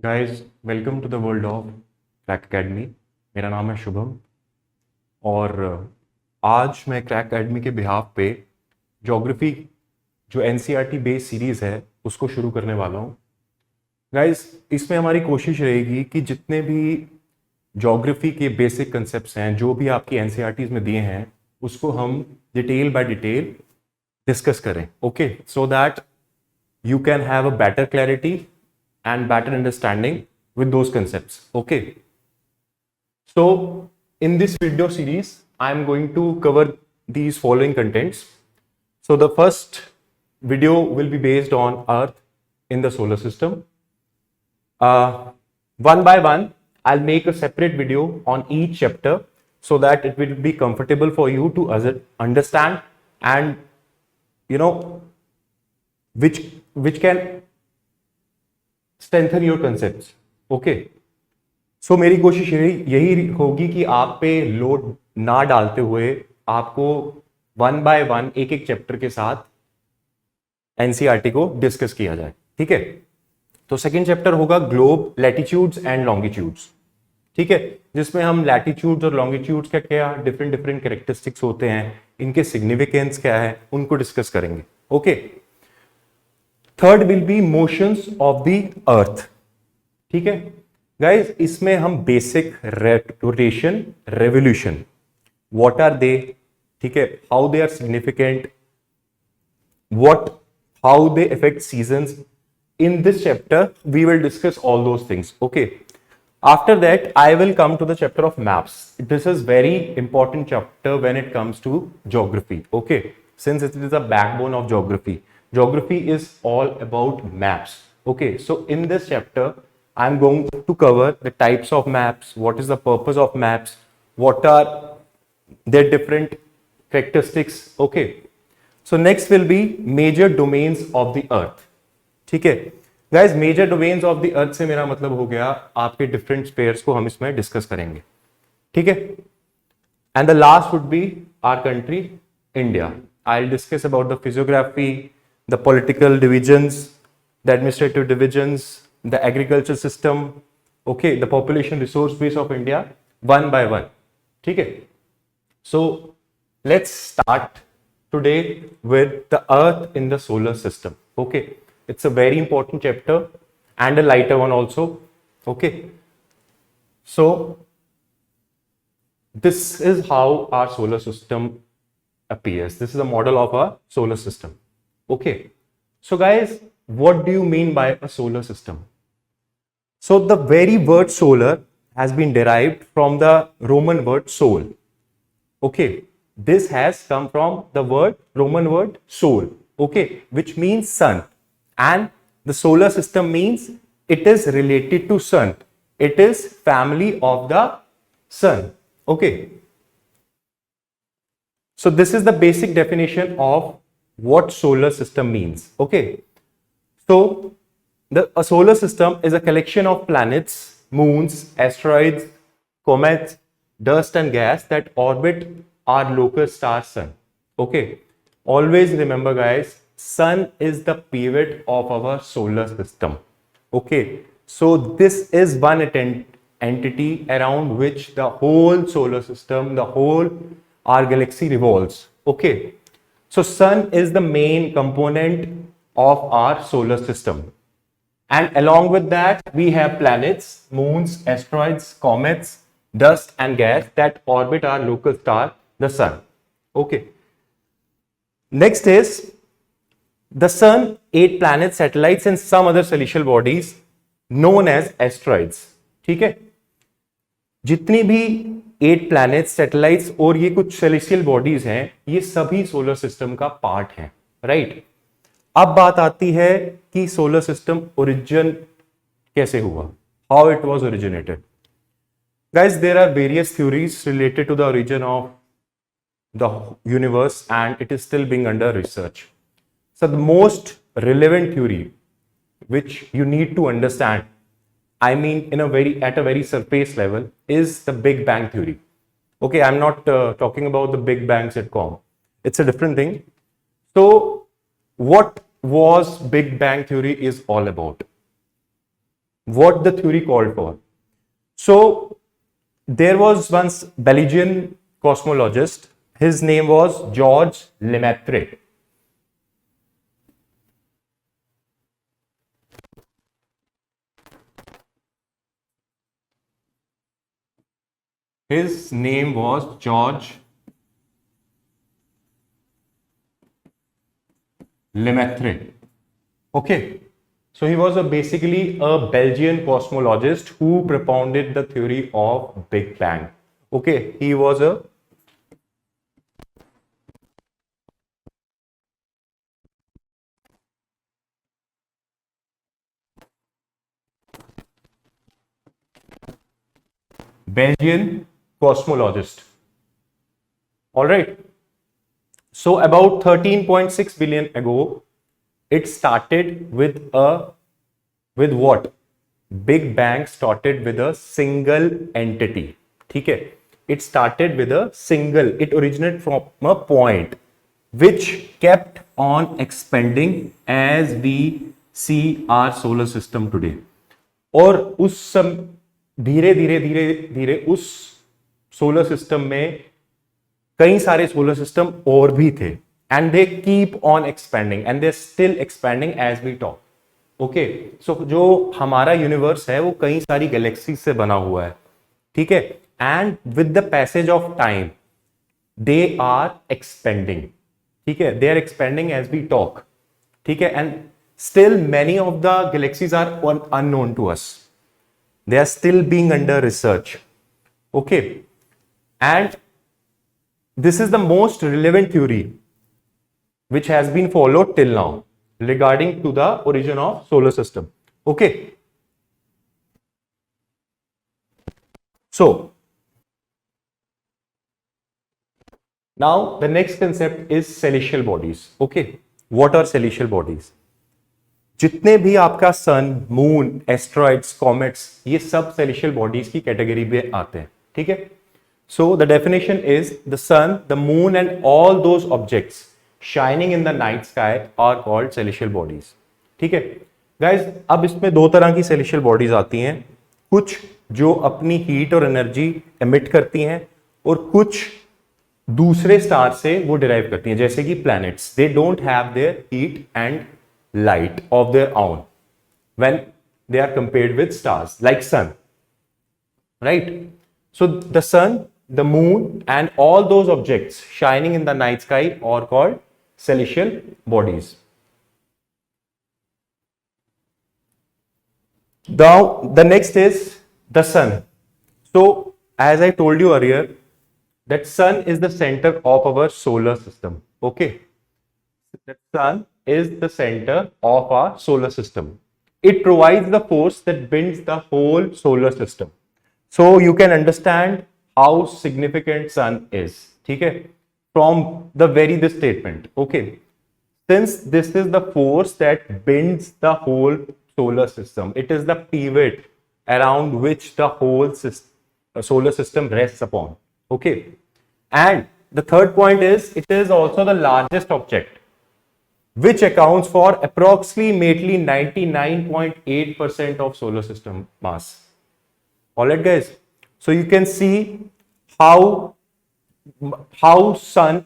Guys welcome to the world of Crack Academy. मेरा नाम है शुभम और आज मैं क्रैक एकेडमी के बिहाफ पे ज्योग्राफी जो एनसीईआरटी बेस्ड सीरीज़ है उसको शुरू करने वाला हूँ। गाइस इसमें हमारी कोशिश रहेगी कि जितने भी ज्योग्राफी के बेसिक कंसेप्ट्स हैं जो भी आपकी एनसीईआरटीज में दिए हैं उसको हम डिटेल बाय डिटेल डिस्कस करें। Okay, so that you can have a better clarity and better understanding with those concepts. Okay, so in this video series I am going to cover these following contents. So the first video will be based on Earth in the solar system. One by one I'll make a separate video on each chapter so that it will be comfortable for you to understand and which can strengthen your concepts. Okay, so मेरी कोशिश यही होगी कि आप पे load ना डालते हुए आपको वन बाय वन एक एक चैप्टर के साथ एनसीईआरटी को डिस्कस किया जाए। ठीक है, तो सेकंड चैप्टर होगा ग्लोब लैटिट्यूड्स एंड लॉन्गिट्यूड्स। ठीक है, जिसमें हम लैटिट्यूड्स और लॉन्गिट्यूड्स का क्या डिफरेंट कैरेक्टरिस्टिक्स होते हैं, इनके सिग्निफिकेंस क्या है, उनको डिस्कस करेंगे। Okay, third will be motions of the earth. ठीक है गाइज, इसमें हम basic rotation revolution what are they, ठीक है, how they are significant, what how they affect seasons, in this chapter we will discuss all those things. Okay, after that I will come to the chapter of maps. This is very important chapter when it comes to geography. Okay, since it is a backbone of geography. Geography is all about maps. Okay, so in this chapter I am going to cover the types of maps, what is the purpose of maps, what are their different characteristics. Okay, so next will be major domains of the earth. ठीक है guys, major domains of the earth से मेरा मतलब हो गया आपके different spheres को हम इसमें डिस्कस करेंगे। ठीक है, and the last would be our country India. I will discuss about the physiography, the political divisions, the administrative divisions, the agriculture system, okay, the population resource base of India one by one. ठीक है, so let's start today with the earth in the solar system. Okay, it's a very important chapter and a lighter one also. Okay, so this is how our solar system appears. This is a model of a solar system. Okay, so guys, what do you mean by a solar system? So the very word solar has been derived from the Roman word sol. Okay, this has come from the Roman word sol, okay, which means sun. And the solar system means it is related to sun, it is family of the sun. Okay, so this is the basic definition of what solar system means. Okay, so a solar system is a collection of planets, moons, asteroids, comets, dust and gas that orbit our local star sun. Okay, always remember guys, sun is the pivot of our solar system. Okay, so this is one entity around which the whole solar system, the whole our galaxy revolves. Okay, so sun is the main component of our solar system, and along with that we have planets, moons, asteroids, comets, dust and gas that orbit our local star, the sun. Okay, next is the sun, 8 planets, satellites and some other celestial bodies known as asteroids. ठीक है, जितनी भी 8 planets, satellites और ये कुछ celestial bodies हैं, ये सभी सोलर सिस्टम का पार्ट हैं, राइट। अब बात आती है कि सोलर सिस्टम ओरिजिन कैसे हुआ, how it was originated. Guys, there are various theories related to the origin of the universe and it is still being under research. So the most relevant theory which you need to understand, I mean at a very surface level, is the Big Bang theory. Okay, I'm not talking about the Big Bang sitcom. It's a different thing. So what was Big Bang theory is all about? what the theory called for. So there was once Belgian cosmologist. His name was George Lemaitre. His name was George Lemaitre. Okay. So he was basically a Belgian cosmologist who propounded the theory of Big Bang. Okay. He was a Belgian cosmologist. All right. So about 13.6 billion ago, it started with what? Big Bang started with a single entity. Okay. It started with a single, it originated from a point which kept on expanding as we see our solar system today. और उस सम धीरे धीरे धीरे धीरे उस solar system में कई सारे सोलर सिस्टम और भी थे and they keep on expanding and they still expanding as we talk. Okay. So जो हमारा यूनिवर्स है वो कई सारी गैलेक्सी से बना हुआ है. ठीक है. And with the passage of time they are expanding. ठीक है. They are expanding as we talk. ठीक है. And still many of the galaxies are unknown to us. They are still being under research. Okay. And this is the most relevant theory which has been followed till now regarding to the origin of solar system. Okay. So now the next concept is celestial bodies. Okay. What are celestial bodies? जितने भी आपका सन, moon, asteroids, comets, ये सब celestial bodies की category में आते हैं. ठीक है. So the definition is the sun, the moon and all those objects shining in the night sky are called celestial bodies. ठीक है गाइज. अब इसमें दो तरह की सेलेस्टियल बॉडीज आती हैं. कुछ जो अपनी हीट और एनर्जी एमिट करती हैं और कुछ दूसरे स्टार से वो डिराइव करती हैं, जैसे कि planets. They don't have their heat and light of their own when they are compared with stars like sun, right? So the sun, the moon and all those objects shining in the night sky are called celestial bodies. Now the next is the sun. So as I told you earlier that sun is the center of our solar system. Okay. The sun is the center of our solar system. It provides the force that binds the whole solar system. So you can understand how significant sun is. Okay? From the very this statement. Okay. Since this is the force that binds the whole solar system, it is the pivot around which the whole solar system rests upon. Okay. And the third point is it is also the largest object, which accounts for approximately 99.8% of solar system mass. All right, guys. So you can see how sun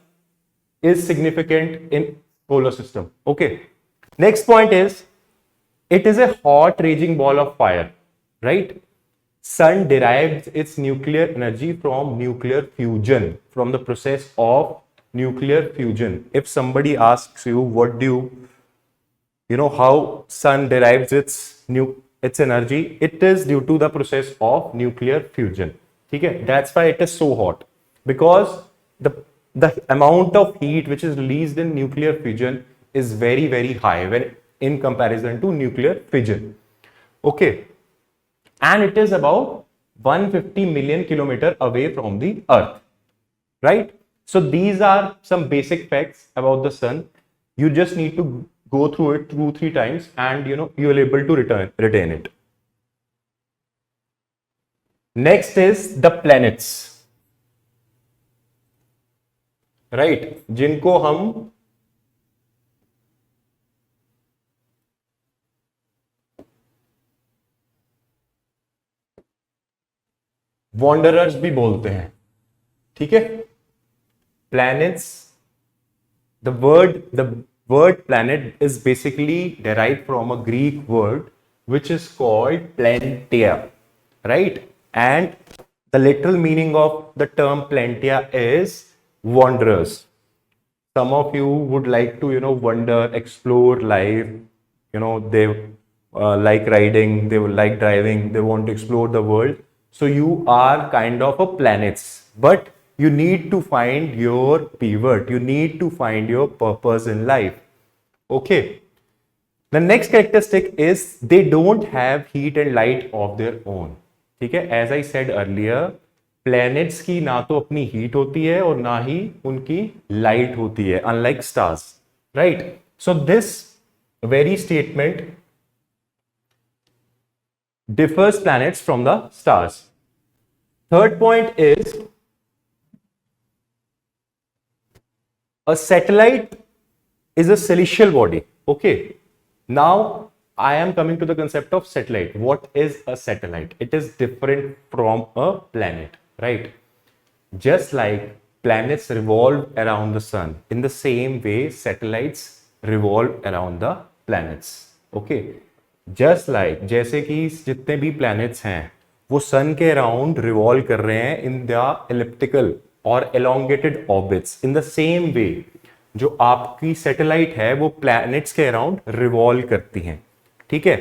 is significant in solar system. Okay. Next point is it is a hot raging ball of fire, right? Sun derives its nuclear energy from nuclear fusion, from the process of nuclear fusion. If somebody asks you what do you know how sun derives its energy, it is due to the process of nuclear fusion. Okay. That's why it is so hot, because the amount of heat which is released in nuclear fusion is very very high when in comparison to nuclear fission. Okay. And it is about 150 million kilometers away from the earth, right? So these are some basic facts about the sun. You just need to go through it 2-3 times and you will able to retain it. Next is the planets, right? जिनको हम wanderers भी बोलते हैं, ठीक है। Planets, the word planet is basically derived from a Greek word which is called plantea, right? And the literal meaning of the term plantea is wanderers. Some of you would like to, wander, explore life. They like riding, they will like driving, they want to explore the world. So you are kind of a planets, but you need to find your pivot, you need to find your purpose in life. Okay. The next characteristic is they don't have heat and light of their own. ठीक है, as I said earlier, planets की ना तो अपनी heat होती है और ना ही उनकी लाइट होती है, unlike stars, right? So this very statement differs planets from the stars. Third point is a satellite is a celestial body. Okay. Now I am coming to the concept of satellite. What is a satellite? It is different from a planet, right? Just like planets revolve around the sun, in the same way satellites revolve around the planets. Okay. Just like जैसे कि जितने भी planets हैं वो sun के around revolve कर रहे हैं in the elliptical और elongated orbits. In the same way जो आपकी सैटेलाइट है वो प्लैनेट्स के अराउंड रिवॉल्व करती हैं, ठीक है।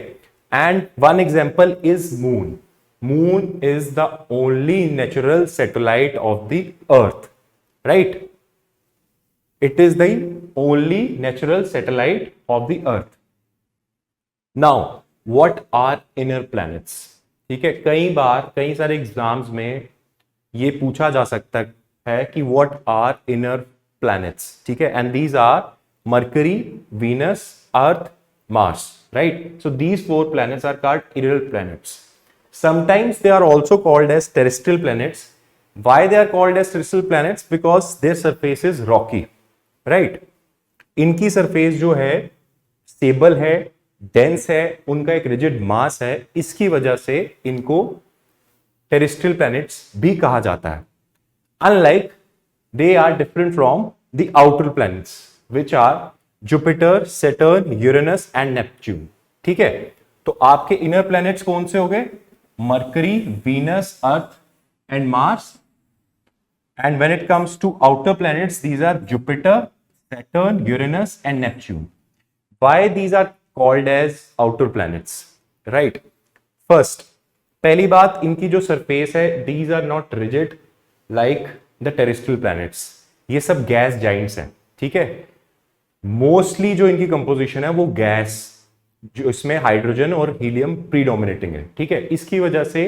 And one example is moon. Moon is the only natural satellite of the earth, right? It is the only natural satellite of the earth. Now what are inner planets? ठीक है, कई बार कई सारे exams में ये पूछा जा सकता है कि व्हाट आर इनर planets, ठीक है, and these are Mercury, Venus, Earth, Mars, right? So these 4 planets are called inner planets. Sometimes they are also called as terrestrial planets. Why they are called as terrestrial planets? Because their surface is rocky, right? इनकी surface जो है stable है, dense है, उनका एक rigid मास है, इसकी वजह से इनको टेरेस्ट्रियल प्लैनेट्स भी कहा जाता है. Unlike they are different from the outer planets which are Jupiter, Saturn, Uranus and Neptune. ठीक है, तो आपके inner planets कौन से हो गए? Mercury, Venus, Earth and Mars. And when it comes to outer planets, these are Jupiter, Saturn, Uranus and Neptune. Why these are called as outer planets? Right. First, पहली बात, इनकी जो सरफेस है, these are not rigid like the terrestrial planets. ये सब gas Giants हैं, ठीक है. मोस्टली जो इनकी कंपोजिशन है वो गैस, जो इसमें हाइड्रोजन और हीलियम प्रीडोमिनेटिंग है, ठीक है. इसकी वजह से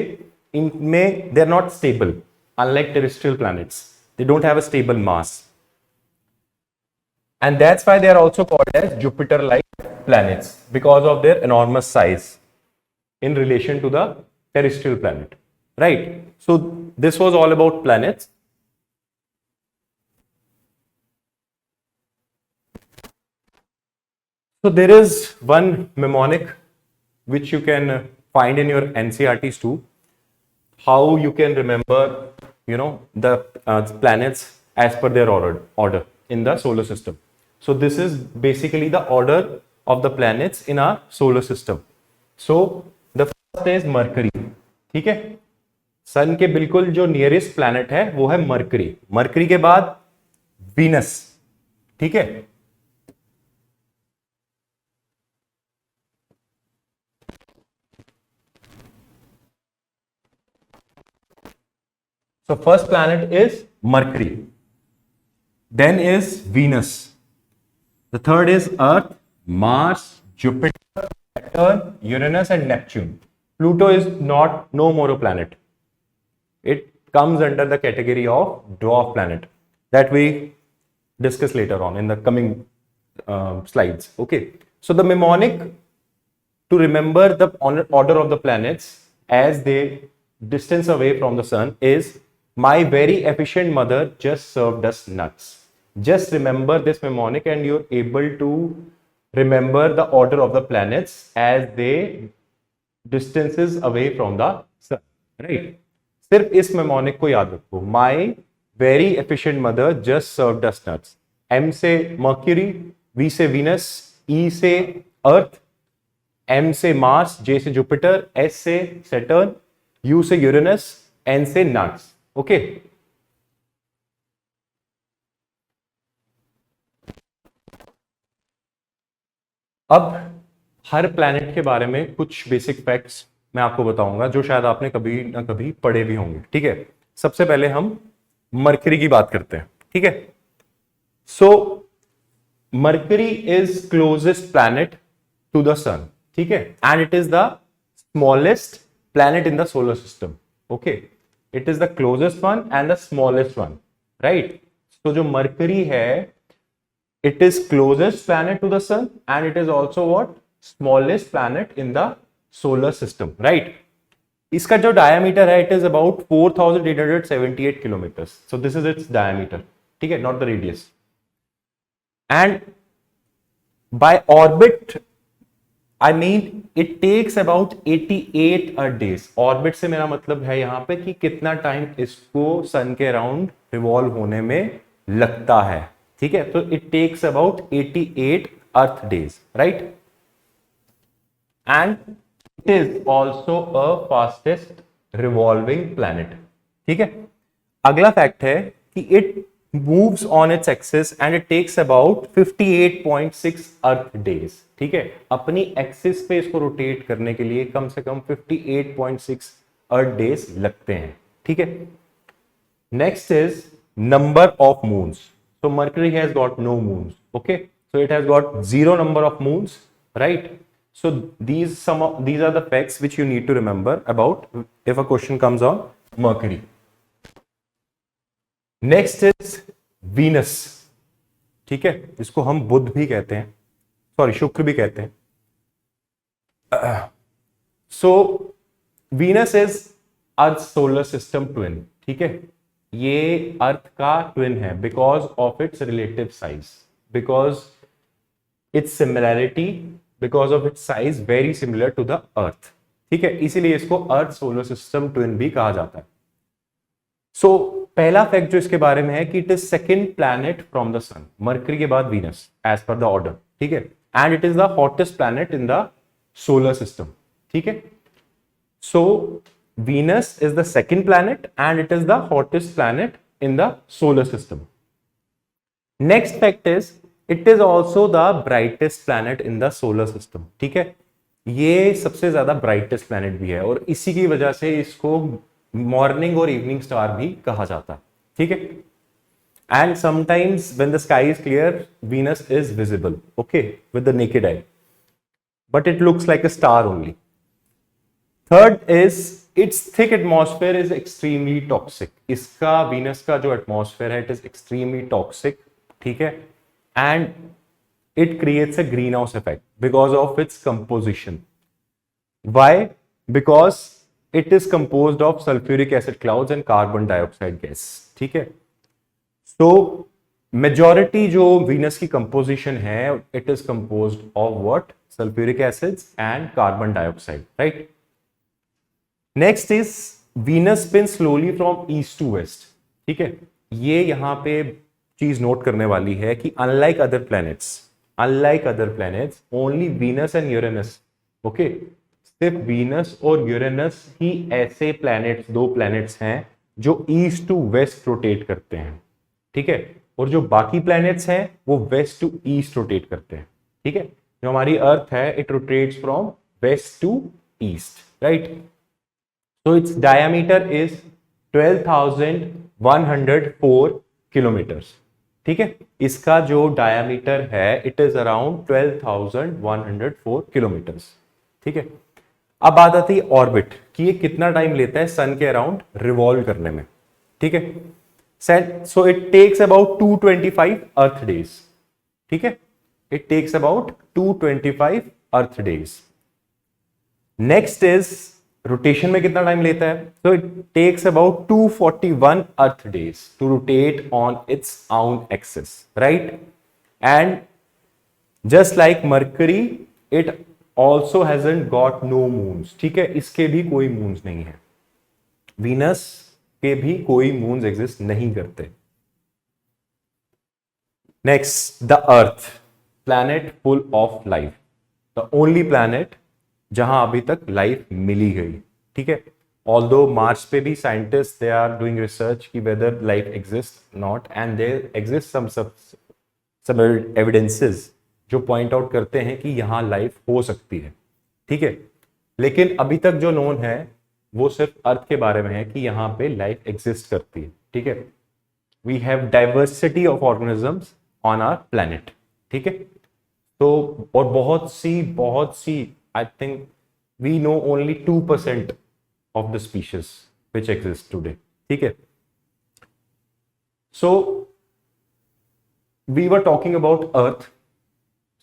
इनमें they are not stable, unlike terrestrial planets. They don't have a stable mass and that's why they are also called as Jupiter like planets because of their enormous size in relation to the terrestrial planet, right? So this was all about planets. So there is one mnemonic which you can find in your NCERTs too. How you can remember, the planets as per their order in the solar system. So this is basically the order of the planets in our solar system. So the first is Mercury. ठीक है, सन के बिल्कुल जो nearest planet है वो है mercury. Mercury के बाद वीनस, ठीक है. So first planet is Mercury, then is Venus, the third is Earth, Mars, Jupiter, Saturn, Uranus and Neptune. Pluto is no more a planet. It comes under the category of dwarf planet that we discuss later on in the coming slides. Okay, so the mnemonic to remember the order of the planets as they distance away from the sun is, my very efficient mother just served us nuts. Just remember this mnemonic and you're able to remember the order of the planets as they distances away from the sun, right? सिर्फ इस mnemonic को याद रखो, my very efficient mother just served us nuts. M से Mercury, V से Venus, E से earth, M से Mars, J से जुपिटर, एस से सैटर्न, यू से यूरेनस, एन से नट्स। ओके, अब हर प्लैनेट के बारे में कुछ बेसिक फैक्ट्स मैं आपको बताऊंगा जो शायद आपने कभी ना कभी पढ़े भी होंगे। ठीक है, सबसे पहले हम मरकरी की बात करते हैं। ठीक है, so Mercury is closest planet to the sun. ठीक है, and it is the smallest planet in the solar system. Okay, it is the closest one and the smallest one, right. तो जो मरकरी है, it is closest planet to the sun and it is also what smallest planet in the solar system, right। इसका जो diameter है, it is about 4878 kilometers, so this is its diameter, ठीक है, not the radius। and by orbit I mean it takes about 88 days। orbit से मेरा मतलब है यहां पे कि कितना टाइम इसको सन के अराउंड रिवॉल्व होने में लगता है। ठीक है, तो it takes about 88 earth days, right. And it is also a fastest revolving planet. ठीक है, अगला फैक्ट है कि it moves on its axis and it takes about 58.6 earth days. ठीक है, अपनी एक्सिस पे इसको रोटेट करने के लिए कम से कम 58.6 अर्थ डेज लगते हैं। ठीक है, next is number of moons. So Mercury has got no moons. Okay, so it has got 0 number of moons, right? So these are the facts which you need to remember about if a question comes on Mercury. Next is Venus. ठीक है, इसको हम बुध भी कहते हैं, sorry शुक्र भी कहते हैं। So Venus is Earth's solar system twin. ठीक है, ये अर्थ का ट्विन है because of its relative size, because its similarity, because of its size very similar to the earth. ठीक है, इसीलिए इसको अर्थ सोलर सिस्टम ट्विन भी कहा जाता है। सो पहला फैक्ट जो इसके बारे में है कि it is second planet from the sun, Mercury के बाद Venus as per the order. ठीक है, and it is the hottest planet in the solar system. ठीक है, सो Venus is the second planet and it is the hottest planet in the solar system. Next fact is it is also the brightest planet in the solar system. ठीक है, ये सबसे ज्यादा brightest planet भी है और इसी की वजह से इसको मॉर्निंग और इवनिंग स्टार भी कहा जाता है। ठीक है, and sometimes when the sky is clear Venus is visible, okay, with the naked eye, but it looks like a star only. Third is its thick atmosphere is extremely toxic। इसका Venus का जो atmosphere है it is extremely toxic. ठीक है, and it creates a green house effect because of its composition. Why? Because it is composed of sulphuric acid clouds and carbon dioxide gas. ठीक है, so majority जो Venus की composition है it is composed of what? Sulphuric acids and carbon dioxide, right. Next is Venus spin slowly from east to west. ठीक है, ये यहां पे चीज नोट करने वाली है कि unlike other planets only Venus and Uranus, okay, सिर्फ वीनस और यूरेनस ही ऐसे प्लैनेट्स, दो प्लैनेट्स हैं जो ईस्ट टू वेस्ट रोटेट करते हैं। ठीक है, और जो बाकी प्लैनेट्स हैं वो वेस्ट टू ईस्ट रोटेट करते हैं। ठीक है, जो हमारी अर्थ है it rotates from west to east, right. So its diameter is 12,104 kilometre. ठीक है, इसका जो डायमीटर है इट इज अराउंड 12,104 किलोमीटर। ठीक है, अब बात आती है ऑर्बिट कि ये कितना टाइम लेता है सन के अराउंड रिवॉल्व करने में। ठीक है, so it takes about 225 earth days. ठीक है, it takes about 225 earth days. Next is rotation में कितना टाइम लेता है? So it takes about 241 earth days to rotate on its own axis, right. And just like Mercury it also hasn't got no moons. ठीक है, इसके भी कोई moons नहीं है। वीनस के भी कोई मून्स एग्जिस्ट नहीं करते। Next, the earth, planet full of life, the only planet जहां अभी तक लाइफ मिली गई। ठीक है, ऑल्दो मार्स पे भी scientist they are doing research कि whether life exist not, and there exist some evidences जो पॉइंट आउट करते हैं कि यहां लाइफ हो सकती है। ठीक है, लेकिन अभी तक जो नोन है वो सिर्फ अर्थ के बारे में है कि यहां पे लाइफ एग्जिस्ट करती है। ठीक है, we have diversity of organisms on our planet. ठीक है, तो और बहुत सी I think we know only 2% of the species which exist today. ठीक है, so we were talking about Earth,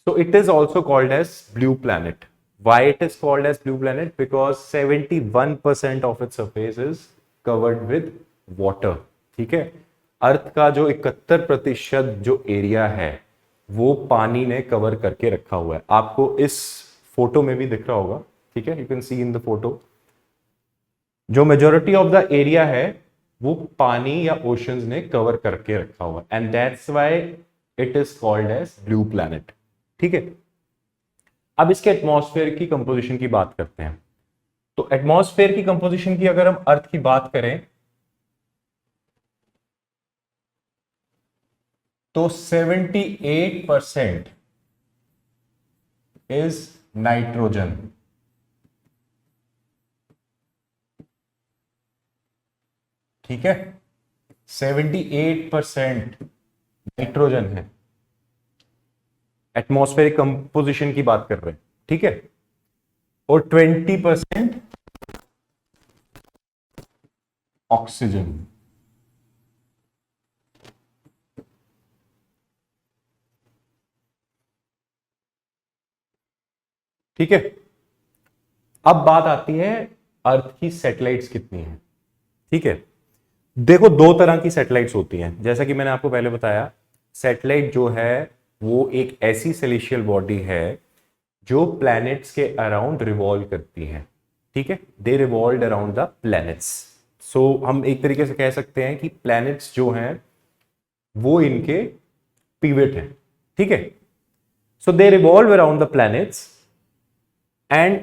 so it is also called as blue planet. Why it is called as blue planet? Because 71% of its surface is covered with water. ठीक है, अर्थ का जो 71% जो area है वो पानी ने कवर करके रखा हुआ है। आपको इस फोटो में भी दिख रहा होगा। ठीक है, you can see in the photo जो मेजोरिटी ऑफ द एरिया है वो पानी या ओशंस ने कवर करके रखा हुआ है, and that's why it is called as blue planet. ठीक है, अब इसके एटमॉस्फेयर की कंपोजिशन की बात करते हैं। तो एटमॉस्फेयर की कंपोजिशन की अगर हम अर्थ की बात करें तो 78% इज नाइट्रोजन। ठीक है, 78% नाइट्रोजन है, एटमॉस्फेरिक कंपोजिशन की बात कर रहे हैं। ठीक है, और 20% ऑक्सीजन। ठीक है, अब बात आती है अर्थ की सैटेलाइट्स कितनी है। ठीक है, देखो दो तरह की सैटेलाइट्स होती हैं, जैसा कि मैंने आपको पहले बताया। सैटेलाइट जो है वो एक ऐसी सेलेशियल बॉडी है जो प्लैनेट्स के अराउंड रिवॉल्व करती है। ठीक है, they revolve around the planets. So हम एक तरीके से कह सकते हैं कि प्लैनेट्स जो हैं वो इनके पिवट हैं। ठीक है, so they revolve around the planets and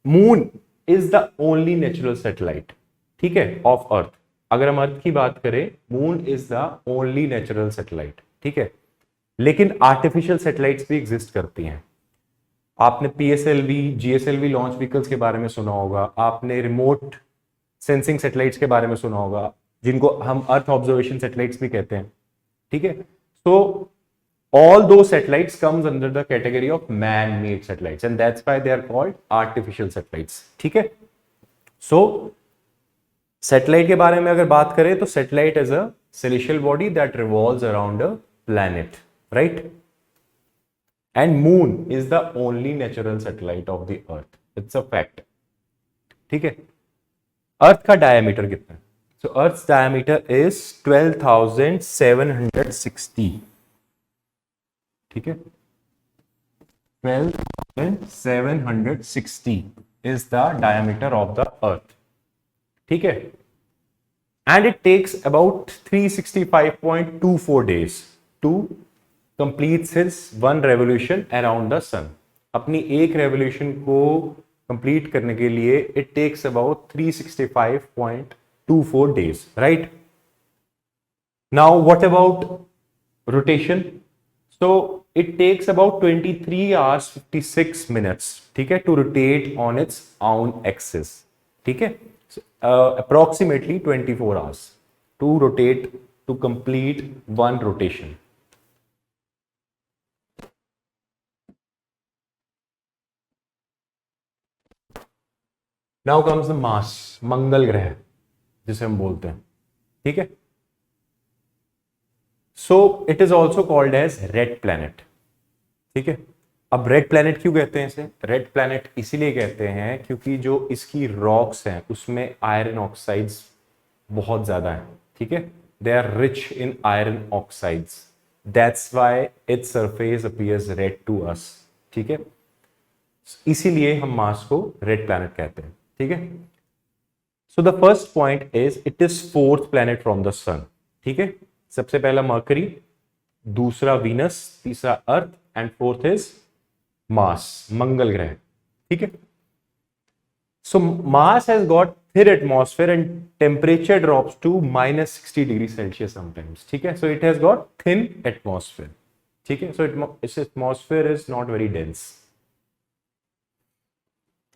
moon is the only natural satellite. ठीक है, ऑफ अर्थ। अगर हम अर्थ की बात करें, moon is the only natural satellite. ठीक है, लेकिन आर्टिफिशियल सैटेलाइट्स भी एग्जिस्ट करती हैं। आपने पीएसएलवी जीएसएलवी लॉन्च व्हीकल्स के बारे में सुना होगा, आपने रिमोट सेंसिंग सैटेलाइट्स के बारे में सुना होगा, जिनको हम अर्थ ऑब्जर्वेशन सैटेलाइट्स भी कहते हैं। ठीक है, सो all those satellites comes under the category of man-made satellites, and that's why they are called artificial satellites. ठीक है, so सैटेलाइट के बारे में अगर बात करें तो satellite is a celestial body that revolves around a planet, right? And moon is the only natural satellite of the earth. It's a fact. ठीक है, अर्थ का डायमीटर कितना है? So Earth's diameter is 12,760. ठीक है, 12,760 is the diameter of the earth. ठीक है, and it takes about 365.24 days to complete its one revolution around the sun. अपनी एक रेवोल्यूशन को कंप्लीट करने के लिए it takes about 365.24 days, right? Now what about rotation? So it takes about 23 hours 56 minutes, ठीक है, to rotate on its own axis. ठीक है, approximately 24 hours to rotate, to complete one rotation. Now comes the Mars, मंगल ग्रह जिसे हम बोलते हैं। ठीक है, so it is also called as red planet. ठीक है, अब रेड प्लैनेट क्यों कहते हैं इसे? रेड प्लैनेट इसीलिए कहते हैं क्योंकि जो इसकी रॉक्स हैं उसमें आयरन ऑक्साइड्स बहुत ज्यादा है। ठीक है, they are rich in iron oxides, that's why its surface appears red to us. ठीक है, इसीलिए हम मार्स को रेड प्लैनेट कहते हैं। ठीक है, so the first point is it is fourth planet from the sun. ठीक है, सबसे पहला मर्करी, दूसरा वीनस, तीसरा Earth and fourth is Mars, Mangal ग्रह। ठीक है, so Mars has got thin atmosphere and temperature drops to -60 degree Celsius sometimes. ठीक है, so it has got thin atmosphere. ठीक है, so its atmosphere is not very dense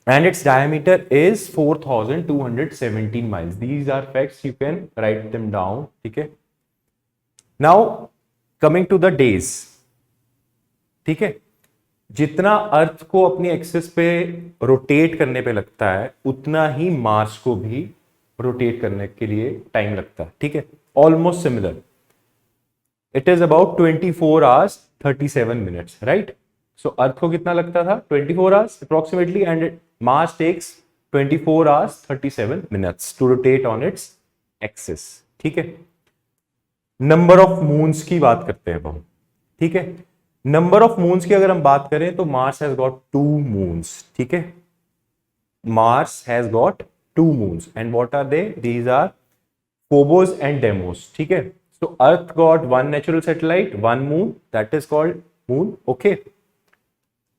and its diameter is 4217 miles. These are facts, you can write them down. ठीक है, now coming to the days। ठीक है, जितना अर्थ को अपनी axis पे रोटेट करने पे लगता है उतना ही मार्स को भी रोटेट करने के लिए टाइम लगता है। ठीक है, almost similar. It is about 24 hours 37 minutes, right. So Earth को कितना लगता था, 24 hours approximately, and Mars takes 24 hours 37 minutes to rotate on its axis. ठीक है, नंबर ऑफ मून्स की बात करते हैं अब हम। ठीक है, नंबर ऑफ मून्स की अगर हम बात करें तो मार्स हैज गॉट 2 मून्स। ठीक है, Mars has got 2 moons and what are they, these are Phobos and Deimos. ठीक है, so earth got 1 natural satellite, 1 moon, that is called moon. Okay,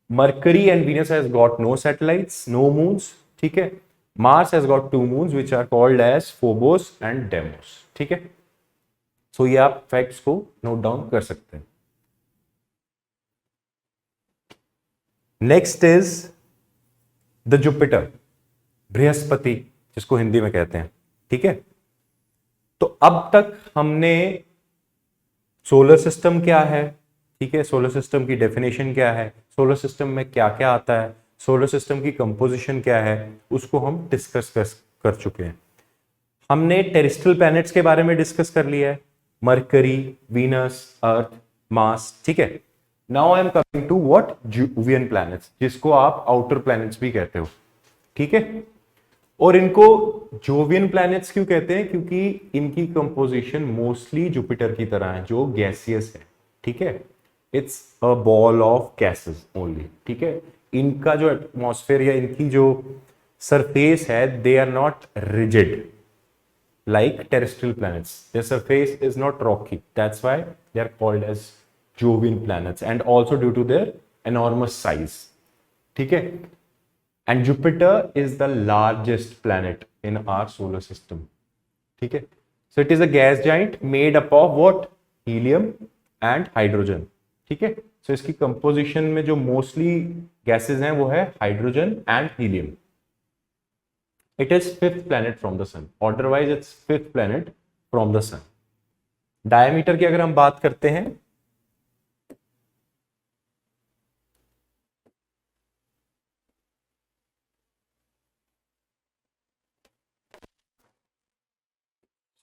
Mercury and Venus has got no satellites, no moons. ठीक है, Mars has got 2 moons which are called as Phobos and Deimos. ठीक है, so ये आप facts को note down कर सकते हैं। Next is the Jupiter, Brihaspati जिसको हिंदी में कहते हैं। ठीक है, तो अब तक हमने सोलर सिस्टम क्या है, ठीक है, सोलर सिस्टम की डेफिनेशन क्या है, सोलर सिस्टम में क्या क्या आता है, सोलर सिस्टम की कंपोजिशन क्या है, उसको हम डिस्कस कर चुके हैं। हमने टेरेस्ट्रियल प्लैनेट्स के बारे में डिस्कस कर लिया है, मरकरी, वीनस, अर्थ, मार्स। ठीक है, now I am coming to what, Jovian planets, जिसको आप आउटर प्लैनेट्स भी कहते हो। ठीक है, और इनको जोवियन प्लैनेट्स क्यों कहते हैं, क्योंकि इनकी कंपोजिशन मोस्टली जुपिटर की तरह है जो गैसियस है। ठीक है, it's a ball of gases only. ठीक है, इनका जो एटमॉस्फेयर या इनकी जो सरफेस है, they are not rigid like terrestrial planets. Their surface is not rocky, that's why they are called as Jovian planets, and also due to their enormous size. ठीक है, and Jupiter is the largest planet in our solar system. ठीक है, so it is a gas giant made up of what, helium and hydrogen. ठीक है, so इसकी composition में जो mostly gases हैं वो है hydrogen and helium. It is 5th planet from the sun. Order wise it's 5th planet from the sun. Diameter की अगर हम बात करते हैं,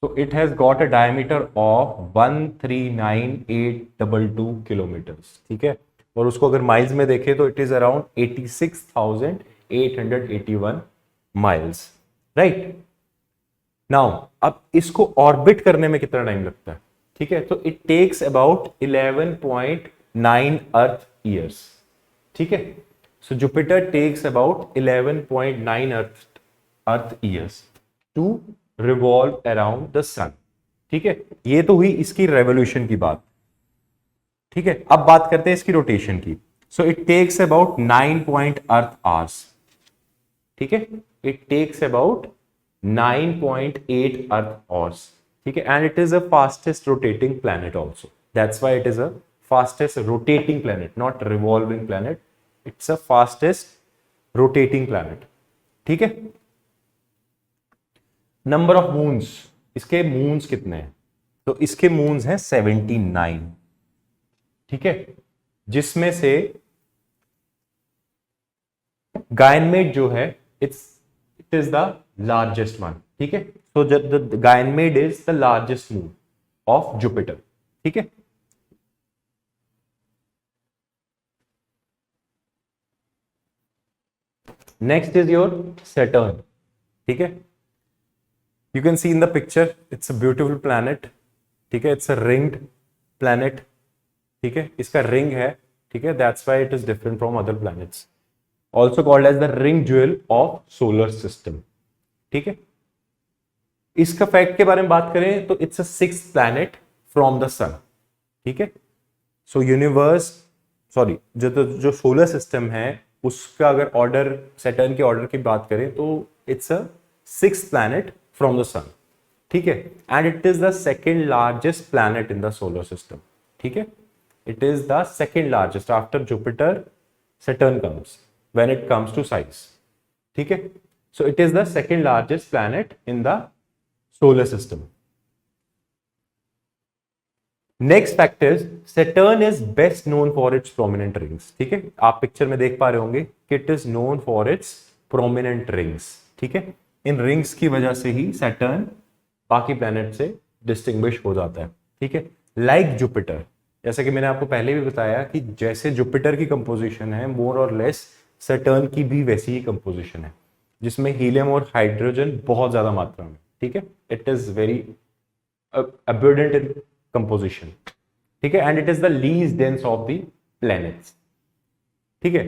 so it has got a diameter of 139,822 kilometers. ठीक है, और उसको अगर माइल्स में देखें तो it is around 86,881 miles, right. Now अब इसको ऑर्बिट करने में कितना टाइम लगता है, ठीक है, तो it takes about 11.9 Earth years. ठीक है, so Jupiter takes about 11.9 Earth years to revolve around the sun. ठीक है, ये तो हुई इसकी रेवोल्यूशन की बात। ठीक है, अब बात करते हैं इसकी रोटेशन की। So it takes about 9 earth hours. ठीक है, it takes about 9.8 earth hours. ठीक है, and it is the fastest rotating planet also. That's why it is a fastest rotating planet, not revolving planet. It's a fastest rotating planet. ठीक है, number of moons, इसके moons कितने हैं, तो इसके moons हैं 79। ठीक है, जिसमें से गायनमेड जो है it is the largest one. ठीक है, so the Ganymede is the largest moon of Jupiter. ठीक है, next is your Saturn. ठीक है, you can see in the picture it's a beautiful planet. ठीक है, it's a ringed planet. ठीक है, इसका रिंग है। ठीक है, that's why it is different from other planets. Also called as the ring jewel of solar system. ठीक है, इसका फैक्ट के बारे में बात करें तो it's a sixth planet from the sun. ठीक है, सो यूनिवर्स, सॉरी, जो सोलर सिस्टम है उसका अगर ऑर्डर, सैटर्न के ऑर्डर की बात करें तो it's a sixth planet from the sun. ठीक है, and it is the second largest planet in the solar system. ठीक है, it is the second largest after Jupiter, Saturn comes when it comes to size. ठीक है, so it is the second largest planet in the solar system. Next fact is Saturn is best known for its prominent rings. ठीक है, आप picture में देख पा रहे होंगे कि it is known for its prominent rings. ठीक है, इन रिंग्स की वजह से ही सैटर्न बाकी प्लैनेट से डिस्टिंग्विश हो जाता है। ठीक है, लाइक जुपिटर, जैसे कि मैंने आपको पहले भी बताया कि जैसे जुपिटर की कंपोजिशन है मोर और लेस, सैटर्न की भी वैसी ही कंपोजिशन है, जिसमें हीलियम और हाइड्रोजन बहुत ज्यादा मात्रा में। ठीक है, it is very abundant in composition। ठीक है, and it is the least dense of the planets. ठीक है,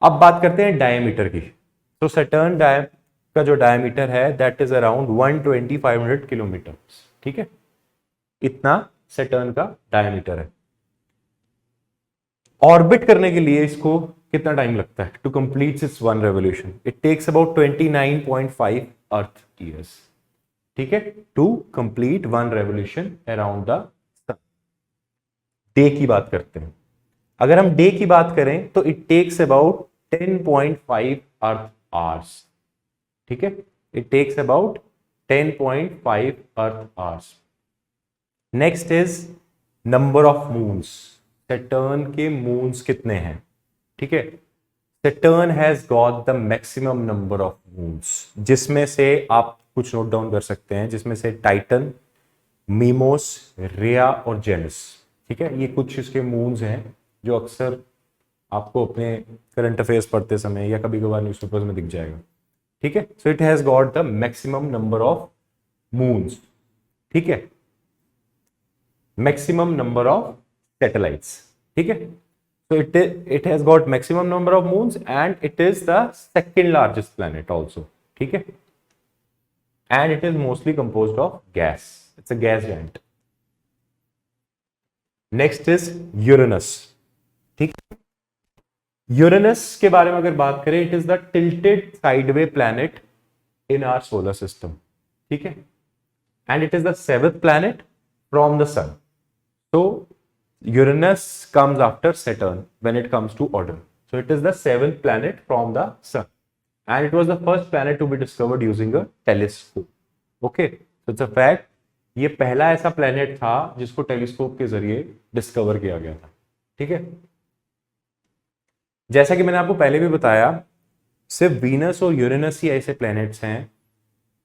अब बात करते हैं डायमीटर की। तो सैटर्न का जो डायमीटर है दैट इज अराउंड 120-500 किलोमीटर। ठीक है, इतना सैटर्न का डायमीटर है। ऑर्बिट करने के लिए इसको कितना टाइम लगता है? To complete its one revolution it takes about 29.5 earth years. ठीक है, to complete one revolution around the sun. Day की बात करते हैं, अगर हम डे की बात करें तो it takes about 10.5 earth hours. ठीक है, it takes about 10.5 earth hours. Next is number of moons. Saturn के मून्स कितने हैं? ठीक है, Saturn has got the maximum number of moons, जिसमें से आप कुछ नोट डाउन कर सकते हैं, जिसमें से टाइटन, मीमोस, रिया और जेनस। ठीक है, ये कुछ इसके मून्स हैं जो अक्सर आपको अपने करंट अफेयर्स पढ़ते समय या कभी कभार न्यूज़पेपर्स में दिख जाएगा। ठीक है, so it has got the maximum number of moons. ठीक है, मैक्सिमम नंबर ऑफ सैटेलाइट्स। ठीक है, so it has got maximum number of moons and it is the second largest planet also। ठीक है, and it is mostly composed of gas, it's a gas giant। next is Uranus। ठीक, Uranus के बारे में अगर बात करें, it is the tilted sideway planet in our solar system. ठीक है, and it is the seventh planet from the sun. so Uranus comes after Saturn when it comes to order, so it is the seventh planet from the sun and it was the first planet to be discovered using a telescope। okay, so it's a fact, ये पहला ऐसा planet था जिसको telescope के जरिए discover किया गया था। ठीक है, जैसा कि मैंने आपको पहले भी बताया, सिर्फ वीनस और यूरेनस ही ऐसे प्लैनेट्स हैं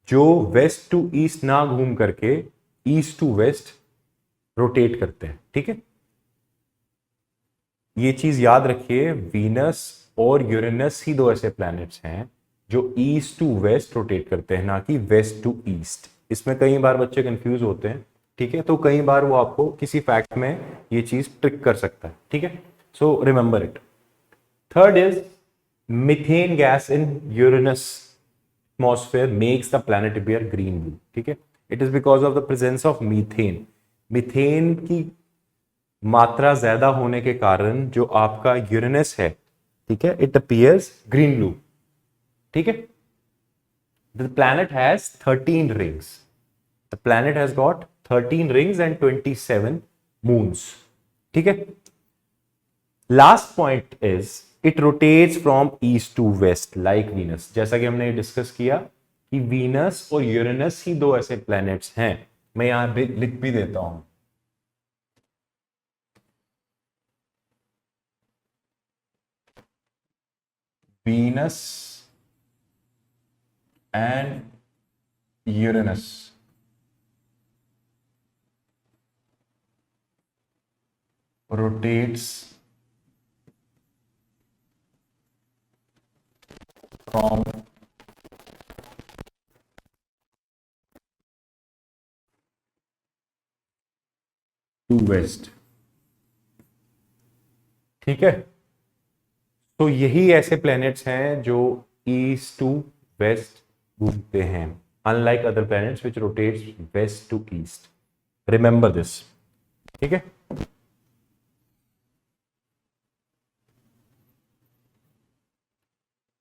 जो वेस्ट टू ईस्ट ना घूम करके ईस्ट टू वेस्ट रोटेट करते हैं। ठीक है, ये चीज याद रखिए, वीनस और यूरेनस ही दो ऐसे प्लैनेट्स हैं जो ईस्ट टू वेस्ट रोटेट करते हैं, ना कि वेस्ट टू ईस्ट। इसमें कई बार बच्चे कंफ्यूज होते हैं। ठीक है, तो कई बार वो आपको किसी फैक्ट में ये चीज ट्रिक कर सकता है। ठीक है, so remember it. Third is methane gas in Uranus atmosphere makes the planet appear green blue. ठीक है, it is because of the presence of methane. Methane की मात्रा ज्यादा होने के कारण जो आपका यूरेनस है, ठीक है, इट अपीयर्स ग्रीन ब्लू। ठीक है, the planet has 13 rings. The planet has got 13 rings and 27 moons. ठीक है, last point is it rotates from east to west like Venus. जैसा कि हमने डिस्कस किया कि वीनस और यूरेनस ही दो ऐसे प्लैनेट्स हैं। मैं यहां लिख भी देता हूं, Venus and Uranus rotates from to west। ठीक है, तो यही ऐसे प्लैनेट्स हैं जो ईस्ट टू वेस्ट घूमते हैं। unlike other planets which rotates west to east. Remember this. ठीक है.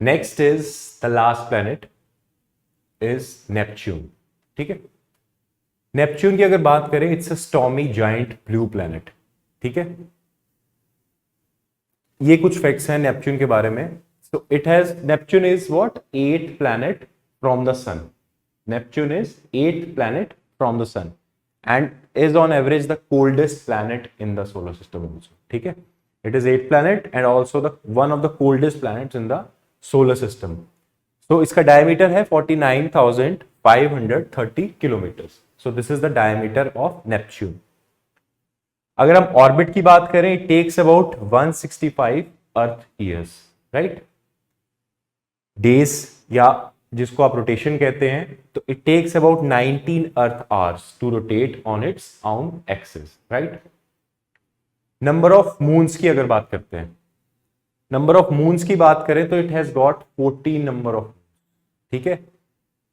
Next is the last planet is Neptune. ठीक है. नेपच्यून की अगर बात करें, it's a stormy giant blue planet. ठीक है. ये कुछ फैक्ट्स हैं नेपच्यून के बारे में. So it has, Neptune is what, 8th planet from the sun. Neptune is 8th planet from the sun and is on average the coldest planet in the solar system also. ठीक है. It is 8th planet and also the one of the coldest planets in the solar system. So इसका diameter है 49,530 kilometre. So this is the diameter of Neptune. अगर हम orbit की बात करें, it takes about 165 earth years, right. Days या जिसको आप रोटेशन कहते हैं, तो it takes about 19 earth hours to rotate on its own axis, right. Number of moons की अगर बात करते हैं, नंबर ऑफ मून्स की बात करें तो it has got 14 number of. ठीक है.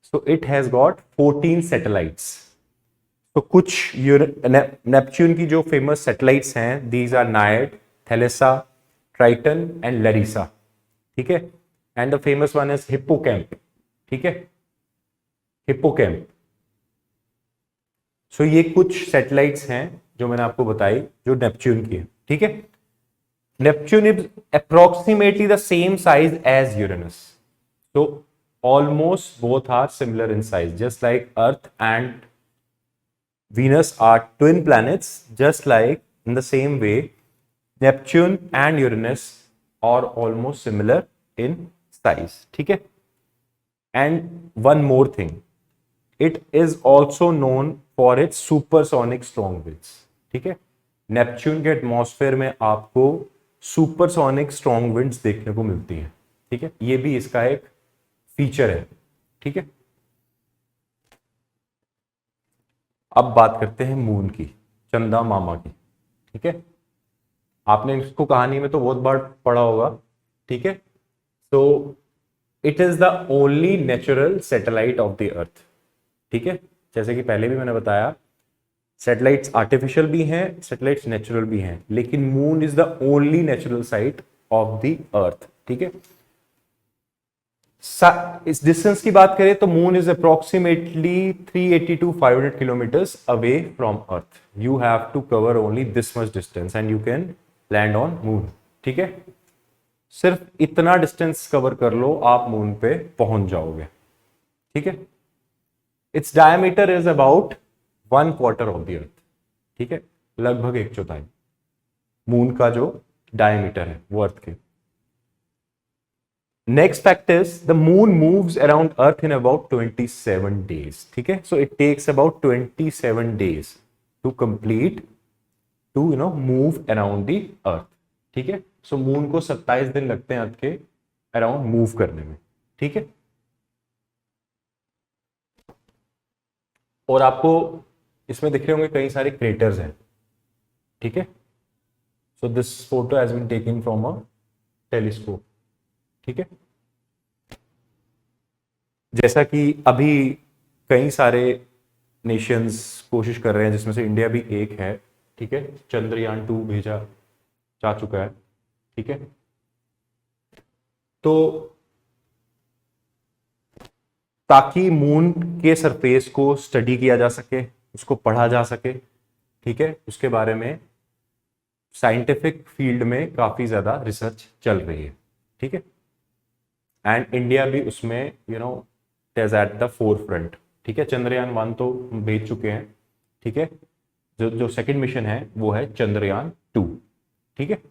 So it has got 14 satellites. तो कुछ नेपच्यून की जो फेमस सैटेलाइट्स हैं, these are Naiad, Thalassa, Triton and Larissa. ठीक है. And the famous one is Hippocamp. ठीक है. हिप्पोकैम्प. सो ये कुछ सैटेलाइट्स हैं जो मैंने आपको बताई जो नेपच्यून की है. ठीक है. Neptune is approximately the same size as Uranus. So almost both are similar in size. Just like Earth and Venus are twin planets, just like in the same way, Neptune and Uranus are almost similar in size. ठीक है? And one more thing, it is also known for its supersonic strong winds. ठीक है? Neptune के atmosphere में आपको supersonic strong winds देखने को मिलती हैं. ठीक है. ये भी इसका एक फीचर है. ठीक है. अब बात करते हैं मून की, चंदा मामा की. ठीक है. आपने इसको कहानी में तो बहुत बार पढ़ा होगा. ठीक है. तो it is the only natural satellite of the earth. ठीक है. जैसे कि पहले भी मैंने बताया, सैटेलाइट्स आर्टिफिशियल भी हैं, सैटेलाइट्स नेचुरल भी हैं, लेकिन moon is the only natural site of the earth. ठीक है. इस डिस्टेंस की बात करें तो moon is approximately 380 to 500 kilometres away from earth. You have to cover only this much distance and you can land on moon. ठीक है. सिर्फ इतना डिस्टेंस कवर कर लो, आप मून पे पहुंच जाओगे. ठीक है. Its diameter is about 1/4 of the earth. ठीक है. लगभग 1/4 मून का जो डायमीटर है वो अर्थ के. Next fact is the moon moves around earth in about 27 days. ठीक है. So it takes about 27 days to complete to move around the earth. ठीक है. सो मून को 27 दिन लगते हैं अर्थ के अराउंड मूव करने में. ठीक है. और आपको इसमें दिख रहे होंगे कई सारे क्रेटर्स हैं. ठीक है. So this photo has been taken from a telescope. ठीक है. जैसा कि अभी कई सारे नेशंस कोशिश कर रहे हैं, जिसमें से इंडिया भी एक है. ठीक है. चंद्रयान 2 भेजा जा चुका है. ठीक है. तो ताकि मून के सरफेस को स्टडी किया जा सके, उसको पढ़ा जा सके. ठीक है. उसके बारे में साइंटिफिक फील्ड में काफी ज्यादा रिसर्च चल रही है. ठीक है. एंड इंडिया भी उसमें is at the four front. ठीक है. चंद्रयान 1 तो भेज चुके हैं. ठीक है. जो सेकंड मिशन है वो है चंद्रयान 2. ठीक है.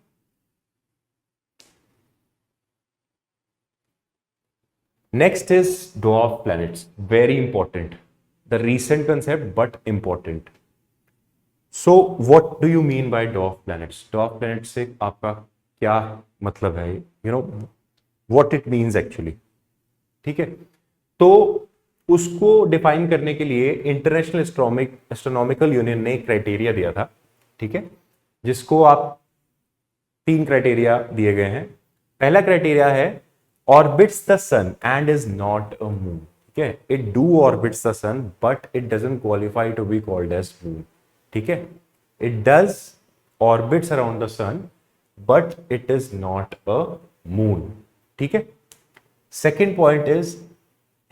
Next is dwarf planets. Very important. The recent concept but important. So what do you mean bye dwarf planets? Dwarf planet से आपका क्या मतलब है? What it means actually. ठीक है. तो उसको डिफाइन करने के लिए इंटरनेशनल एस्ट्रोनॉमिकल यूनियन ने एक क्राइटेरिया दिया था. ठीक है. जिसको आप 3 क्राइटेरिया दिए गए हैं. पहला क्राइटेरिया है orbits the sun and is not a moon. ठीक है, it do orbits the sun but it doesn't qualify to be called as moon, ठीक है, it does orbits around the sun but it is not a moon, ठीक है। Second point is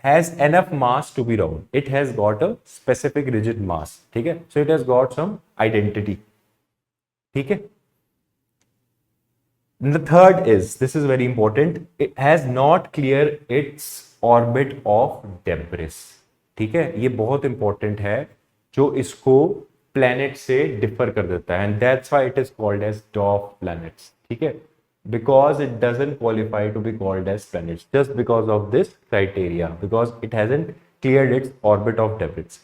has enough mass to be round. It has got a specific rigid mass. ठीक है, so it has got some identity. ठीक है. And the third is, this is very important, it has not cleared its orbit of debris. ठीक है, ये बहुत important है जो इसको प्लैनेट से डिफर कर देता है, and that's why it is called as dwarf planets, ठीक है, because it doesn't qualify to be called as planets just because of this criteria, because it hasn't cleared its orbit of debris.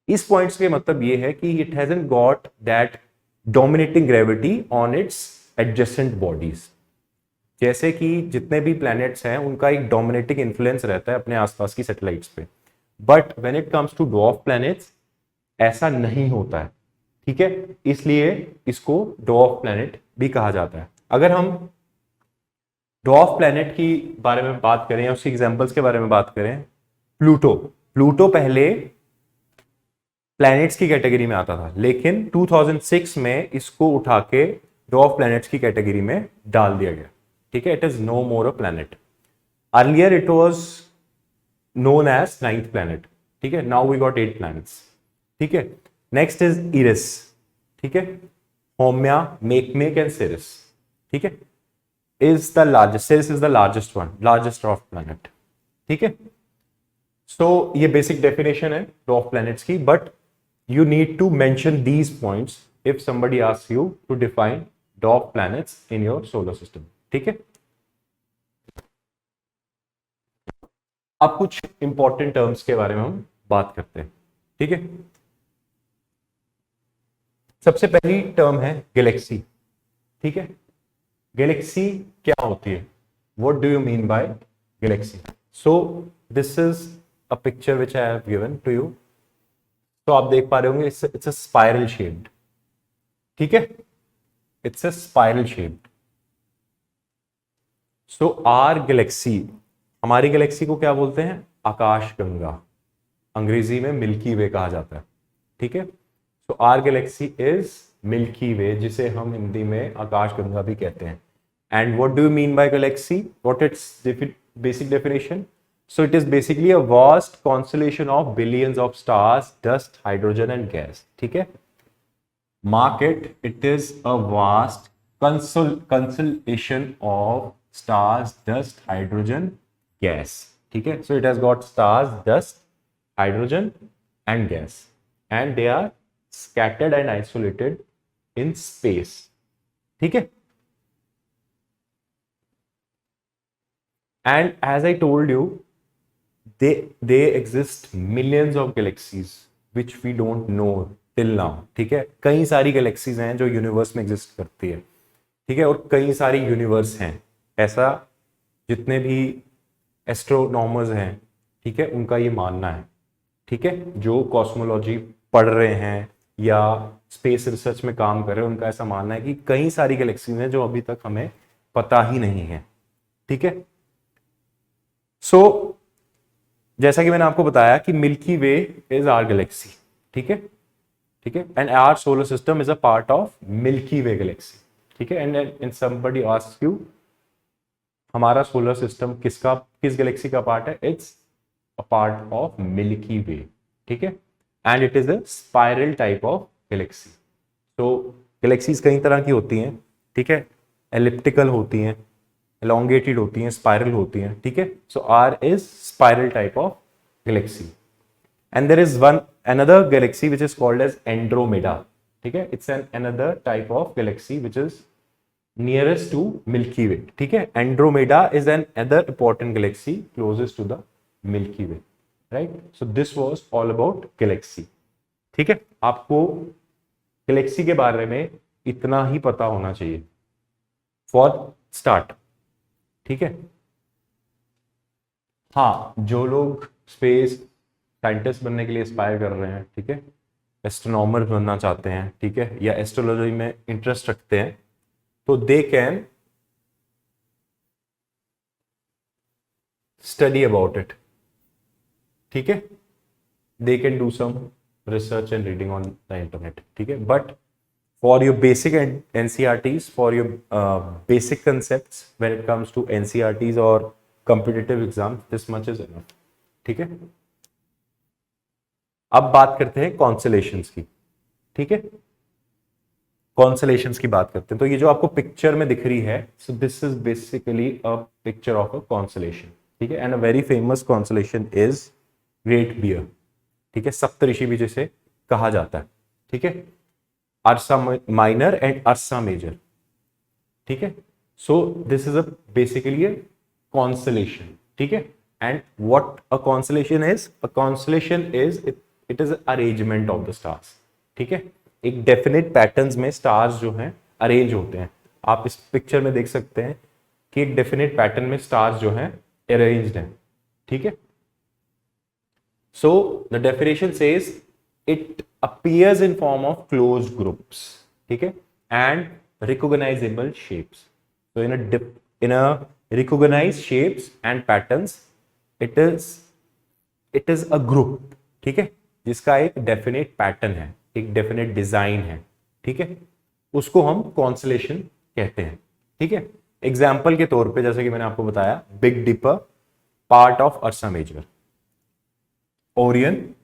इस points के मतलब ये है कि it hasn't got that dominating gravity on its adjacent bodies. जैसे कि जितने भी प्लैनेट्स हैं उनका एक डोमिनेटिंग इन्फ्लुएंस रहता है अपने आसपास की सैटेलाइट्स पे, but when it comes to dwarf planets ऐसा नहीं होता है, ठीक है, इसलिए इसको डॉर्फ प्लैनेट भी कहा जाता है। अगर हम डॉर्फ प्लैनेट की बारे में बात करें या उसके एग्जांपल्स के बारे में बात करें, प्लूटो पहले प्लैनेट्स की कैटेगरी में आता था, लेकिन 2006 में इसको उठा के डॉर्फ प्लैनेट्स की कैटेगरी में डाल दिया गया, ठीक है, it is no more a planet. Earlier it was known as 9th planet, ठीक है, नाउ वी गॉट 8 प्लैनेट्स, ठीक है। नेक्स्ट इज इरिस, ठीक है, होम्या, मेकमेक एंड सिरिस, ठीक है, is the largest, Ceres is the largest one, largest dwarf planet, ठीक है। So ये basic definition है dwarf planets की, but you need to mention these points if somebody asks you to define dwarf planets in your solar system, ठीक है। अब कुछ important terms के बारे में हम बात करते हैं, ठीक है। सबसे पहली टर्म है गैलेक्सी, ठीक है। गैलेक्सी क्या होती है, what do you mean by galaxy? So this is a picture which I have given to you. तो आप देख पा रहे होंगे इट्स अ स्पाइरल शेप्ड, ठीक है, it's a spiral shaped. So our galaxy, हमारी गैलेक्सी को क्या बोलते हैं? आकाश गंगा, अंग्रेजी में मिल्की वे कहा जाता है, ठीक है। So our Galaxy is milky वे, जिसे हम हिंदी में आकाश गंगा भी कहते हैं। And what do you mean by Galaxy, what it's basic definition? So it is basically a vast constellation of billions of stars, dust, hydrogen and gas, ठीक है। Mark it, it is a vast constellation of stars, dust, hydrogen, gas, ठीक है। So it has got stars, dust, hydrogen and gas, and they are scattered and isolated in space, ठीक है। And as I told you, they exist millions of galaxies which we don't know till now, ठीक है। कई सारी galaxies हैं जो universe में exist करती है, ठीक है, और कई सारी यूनिवर्स हैं, ऐसा जितने भी एस्ट्रोनॉमर्स हैं, ठीक है, उनका ये मानना है, ठीक है, जो कॉस्मोलॉजी पढ़ रहे हैं या स्पेस रिसर्च में काम कर रहे हैं, उनका ऐसा मानना है कि कई सारी गैलेक्सीज हैं जो अभी तक हमें पता ही नहीं है, ठीक है। सो जैसा कि मैंने आपको बताया कि milky way is our galaxy, ठीक है, ठीक है, and our solar system is a part of milky way galaxy, ठीक है। एंड समबडी आस्क्स यू हमारा सोलर सिस्टम किस गैलेक्सी का पार्ट है? It's a part of milky way, ठीक है, and it is a spiral type of galaxy. तो galaxies कई तरह की होती हैं, ठीक है, एलिप्टिकल होती हैं, elongated होती हैं, स्पाइरल होती हैं, ठीक है। So our is spiral type of galaxy, and there is one another galaxy which is called as Andromeda, ठीक है, it's an another type of galaxy which is nearest to Milky Way, ठीक है। Andromeda is an other important galaxy closest to the Milky Way, right? So this was all about galaxy, ठीक है। आपको Galaxy के बारे में इतना ही पता होना चाहिए फॉर स्टार्ट, ठीक है। हाँ, जो लोग स्पेस साइंटिस्ट बनने के लिए एस्पायर कर रहे हैं, ठीक है, एस्ट्रोनॉमर बनना चाहते हैं, ठीक है, या एस्ट्रोलॉजी में इंटरेस्ट रखते हैं, तो they can study about it, ठीक है, they can do some research and reading on the internet, ठीक है, but for your basic NCRTs, for your basic concepts when it comes to NCRTs or competitive exams, this much is enough, ठीक है। अब बात करते हैं कॉन्सलेशंस की, ठीक है, कॉन्सलेशंस की बात करते हैं। तो ये जो आपको पिक्चर में दिख रही है, so this is basically a picture of a constellation, ठीक है, and a very famous constellation is Great Bear, ठीक है, सप्तऋषि भी जिसे कहा जाता है, ठीक है, अर्सा माइनर एंड अर्सा मेजर, ठीक है। So this is a basically a constellation, ठीक है, and what a constellation is, a constellation is it is arrangement of the stars, ठीक है, एक डेफिनेट पैटर्न्स में स्टार्स जो हैं अरेंज होते हैं। आप इस पिक्चर में देख सकते हैं कि एक डेफिनेट पैटर्न में स्टार्स जो हैं अरेंज्ड हैं, ठीक है। So the definition says it appears in form of closed groups, ठीक है, and recognizable shapes. So in a recognized shapes and patterns, it is a group, ठीक है, जिसका एक डेफिनेट पैटर्न है, एक डेफिनेट डिजाइन है, ठीक है, उसको हम कॉन्सलेशन कहते हैं, ठीक है। एग्जाम्पल के तौर पे जैसे कि मैंने आपको बताया, Big Dipper part of Ursa Major, Orion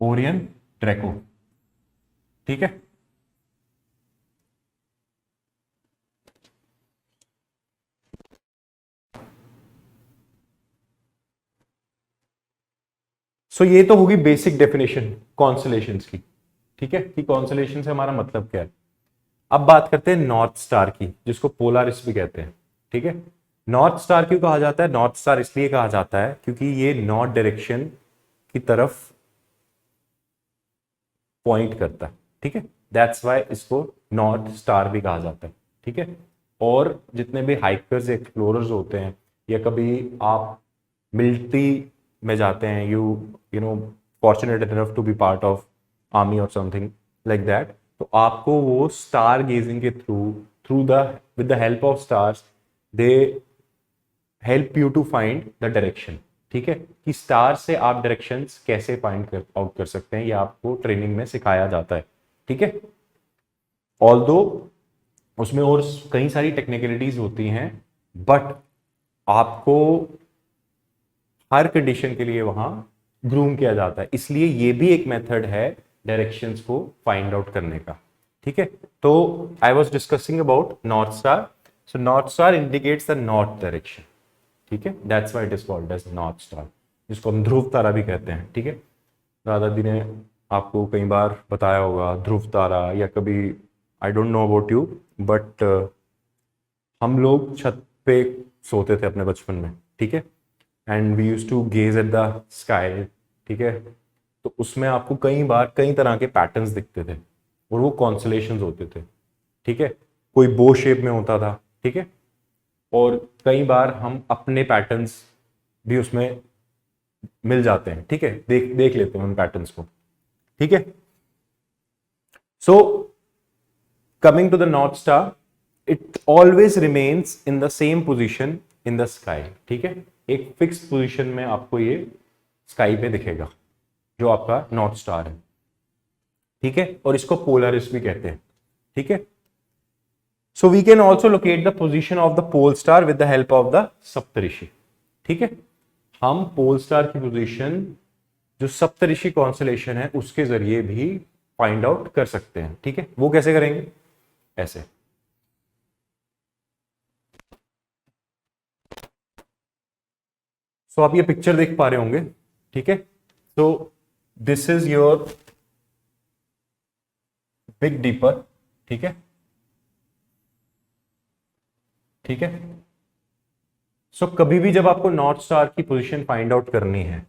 Orion Draco, ठीक है। सो ये तो होगी बेसिक डेफिनेशन कॉन्सलेशंस की, ठीक है, कि कॉन्सलेशन से हमारा मतलब क्या है। अब बात करते हैं नॉर्थ स्टार की, जिसको पोलारिस भी कहते हैं, ठीक है। नॉर्थ स्टार क्यों कहा जाता है? नॉर्थ स्टार इसलिए कहा जाता है क्योंकि ये नॉर्थ डायरेक्शन की तरफ पॉइंट करता है, ठीक है, दैट्स वाई इसको नॉर्थ स्टार भी कहा जाता है, ठीक है। और जितने भी हाइकर्स एक्सप्लोरर्स होते हैं, या कभी आप मिलिट्री में जाते हैं, you know fortunate enough to be part of army और समथिंग लाइक दैट, तो आपको वो स्टार गेजिंग के through the with the help of stars they help you to find the direction, ठीक है, कि स्टार से आप डायरेक्शंस कैसे फाइंड आउट कर सकते हैं, ये आपको ट्रेनिंग में सिखाया जाता है, ठीक है। ऑल्दो उसमें और कई सारी टेक्निकलिटीज होती हैं, बट आपको हर कंडीशन के लिए वहां ग्रूम किया जाता है, इसलिए ये भी एक मेथड है डायरेक्शंस को फाइंड आउट करने का, ठीक है। तो I was discussing about north star, so north star indicates the north direction, ठीक है, that's why it is called as north star, जिसको हम ध्रुव तारा भी कहते हैं, ठीक है। दादाजी ने आपको कई बार बताया होगा ध्रुव तारा, या कभी I don't know about you, but हम लोग छत पे सोते थे अपने बचपन में, ठीक है, and we use to gaze at the sky, ठीक है, तो उसमें आपको कई बार कई तरह के पैटर्न्स दिखते थे और वो कॉन्सलेशंस होते थे, ठीक है, कोई बो शेप में होता था, ठीक है, और कई बार हम अपने पैटर्न्स भी उसमें मिल जाते हैं, ठीक है, देख देख लेते हैं उन पैटर्न्स को, ठीक है। So coming to the north star, it always remains in the same position in the sky, ठीक है, एक फिक्स पोजीशन में आपको ये स्काई पे दिखेगा जो आपका नॉर्थ स्टार है, ठीक है, और इसको पोलरिस भी कहते हैं, ठीक है। So we can also locate the position of the pole star with the help of the Saptarishi, ठीक है, हम पोल स्टार की पोजीशन जो सप्तऋषि कॉन्स्टलेशन है उसके जरिए भी फाइंड आउट कर सकते हैं, ठीक है। वो कैसे करेंगे? ऐसे, सो आप ये पिक्चर देख पा रहे होंगे, ठीक है। So this is your big deeper, ठीक है, ठीक है। सो कभी भी जब आपको नॉर्थ स्टार की पोजीशन फाइंड आउट करनी है,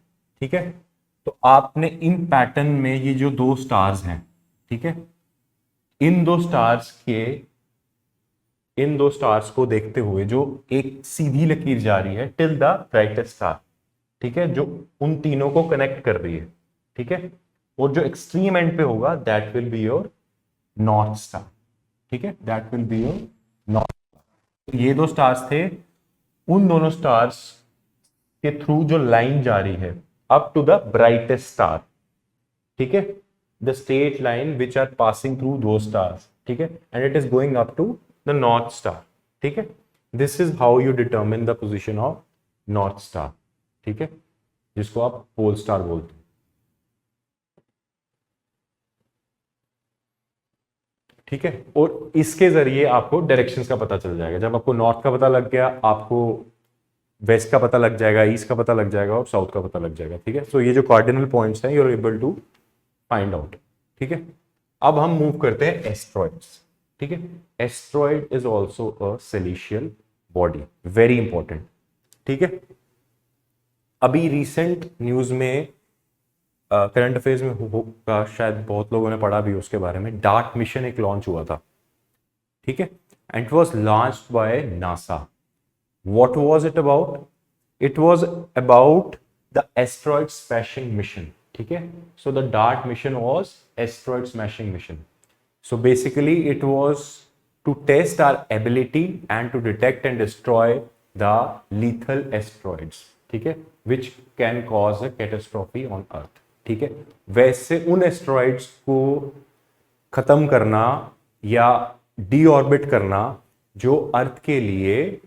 ठीक है, तो आपने इन पैटर्न में ये जो दो स्टार्स हैं, ठीक है, इन दो स्टार्स को देखते हुए जो एक सीधी लकीर जा रही है टिल द ब्राइटेस्ट स्टार, ठीक है, जो उन तीनों को कनेक्ट कर रही है, ठीक है, और जो एक्सट्रीम एंड पे होगा that will be your north star, ठीक है, that will be your north. ये दो स्टार्स थे, उन दोनों स्टार्स के थ्रू जो लाइन जा रही है up to the brightest star, ठीक है, the straight line which are passing through दो स्टार्स, ठीक है, and it is going up to the north star, ठीक है। This is how you determine the position of north star, ठीक है, जिसको आप पोल स्टार बोलते हैं, ठीक है। और इसके जरिए आपको डायरेक्शंस का पता चल जाएगा। जब आपको नॉर्थ का पता लग गया, आपको वेस्ट का पता लग जाएगा, ईस्ट का पता लग जाएगा और साउथ का पता लग जाएगा, ठीक है। सो ये जो कार्डिनल पॉइंट्स हैं you are able to find out, ठीक है। अब हम मूव करते हैं एस्ट्रॉइड्स, ठीक है। Asteroid is also a celestial body, very important, ठीक है। अभी रिसेंट न्यूज में करंट अफेयर्स में होगा, शायद बहुत लोगों ने पढ़ा भी उसके बारे में, डार्ट मिशन एक लॉन्च हुआ था, ठीक है, and it was launched by NASA. What was it about? It was about the asteroid smashing mission. ठीक है? So the DART mission was asteroid smashing mission. So basically it was to test our ability and to detect and destroy the lethal asteroids. ठीक है? Which can cause a catastrophe on Earth. ठीक है? वैसे उन asteroids को खत्म करना या डीऑर्बिट करना जो अर्थ के लिए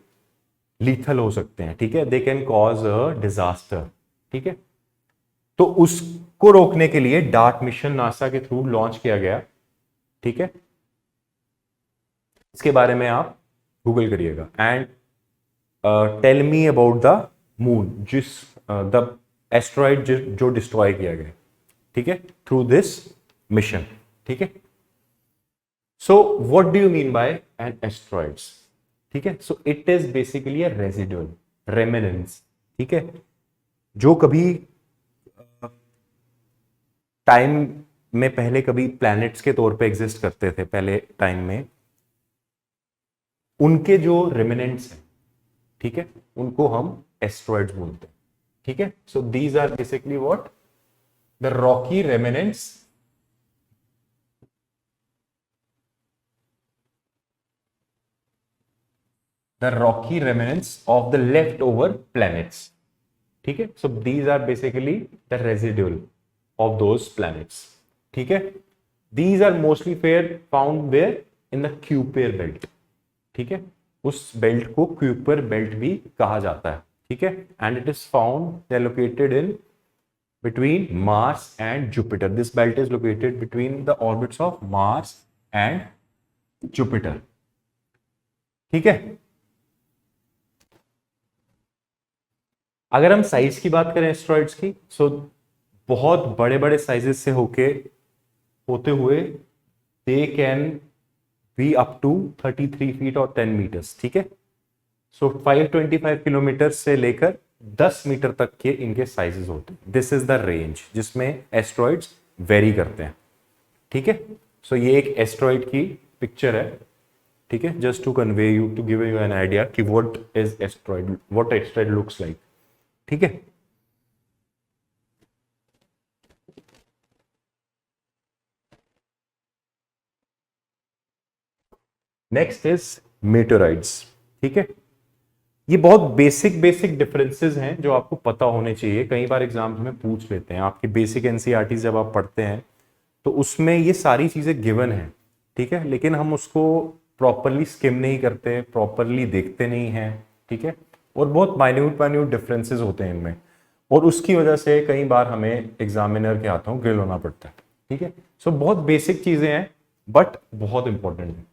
लीथल हो सकते हैं, ठीक है, they can cause a disaster, ठीक है। तो उसको रोकने के लिए डार्ट मिशन नासा के थ्रू लॉन्च किया गया, ठीक है। इसके बारे में आप गूगल करिएगा। And tell me about the moon, जिस द एस्ट्रॉइड जो डिस्ट्रॉय किया गया, ठीक है, थ्रू दिस मिशन, ठीक है। So what do you mean by an asteroids, ठीक है। So it is basically a residual remnants, ठीक है, जो कभी टाइम में पहले कभी प्लैनेट्स के तौर पे एग्जिस्ट करते थे पहले टाइम में, उनके जो रेमिनेंट्स हैं, ठीक है, उनको हम एस्ट्रॉइड्स बोलते हैं, ठीक है। So these are basically what the rocky remnants the rocky remnants of the leftover planets, ठीक है। so these are basically the residual of those planets, ठीक है। these are mostly found where in the Kuiper belt, ठीक है, उस belt को Kuiper belt भी कहा जाता है, ठीक है। And it is found they are located in between Mars and Jupiter. This belt is located between the orbits of Mars and Jupiter, ठीक है। अगर हम साइज की बात करें एस्ट्रॉइड्स की, सो बहुत बड़े बड़े साइजेस से होते हुए they can be up to 33 feet और 10 मीटर्स, ठीक है। सो 525 किलोमीटर से लेकर 10 मीटर तक के इनके साइजेस होते हैं। दिस इज द रेंज जिसमें एस्ट्रॉइड्स वेरी करते हैं, ठीक है। सो ये एक एस्ट्रॉइड की पिक्चर है, ठीक है, just to convey you, to give you an idea कि what is asteroid, what asteroid looks like, ठीक है। नेक्स्ट इज मेटेराइड्स, ठीक है। ये बहुत बेसिक डिफरेंसेस हैं जो आपको पता होने चाहिए। कई बार एग्जाम्स में पूछ लेते हैं, आपकी बेसिक एनसीईआरटी जब आप पढ़ते हैं तो उसमें ये सारी चीजें गिवन है, ठीक है, लेकिन हम उसको प्रॉपरली स्किम नहीं करते, प्रॉपरली देखते नहीं हैं, ठीक है, और बहुत माइन्यूट डिफरेंसेस होते हैं इनमें, और उसकी वजह से कई बार हमें एग्जामिनर के हाथों ग्रिल होना पड़ता है, ठीक है। सो बहुत बेसिक चीजें हैं बट बहुत इंपॉर्टेंट है,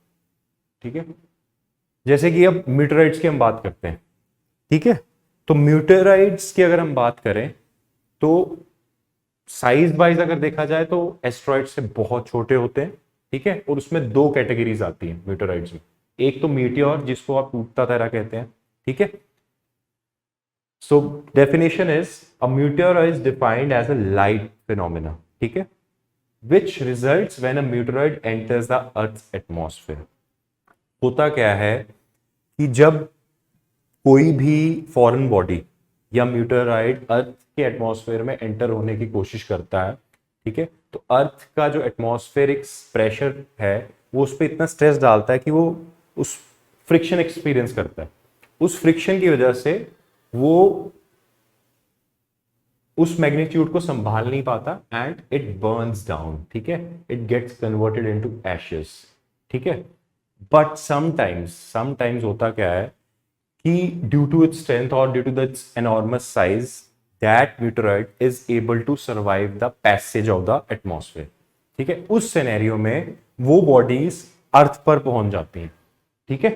ठीक है। जैसे कि अब मीटराइड्स की हम बात करते हैं, ठीक है। तो मीटराइड्स की अगर हम बात करें तो साइज वाइज अगर देखा जाए तो एस्ट्रॉइड से बहुत छोटे होते हैं, ठीक है, और उसमें दो कैटेगरीज आती हैं मीटराइड्स में। एक तो मीटियोर, जिसको आप टूटता तारा कहते हैं, ठीक है। So definition is a meteor is defined as a light phenomena, ठीक है, which results when a meteoroid enters the earth's atmosphere. होता क्या है कि जब कोई भी फॉरेन बॉडी या मीटराइड अर्थ के एटमॉस्फेयर में एंटर होने की कोशिश करता है, ठीक है। तो अर्थ का जो एटमॉस्फेरिक प्रेशर है वो उस पर इतना स्ट्रेस डालता है कि वो उस फ्रिक्शन एक्सपीरियंस करता है। उस फ्रिक्शन की वजह से वो उस मैग्नीट्यूड को संभाल नहीं पाता एंड इट बर्न्स डाउन। ठीक है, it gets converted into ashes. ठीक है, बट समटाइम्स होता क्या है कि ड्यू टू इट्स स्ट्रेंथ और due to its enormous size that meteoroid is able to survive the passage of the atmosphere. ठीक है, उस सिनेरियो में वो बॉडीज अर्थ पर पहुंच जाती हैं। ठीक है,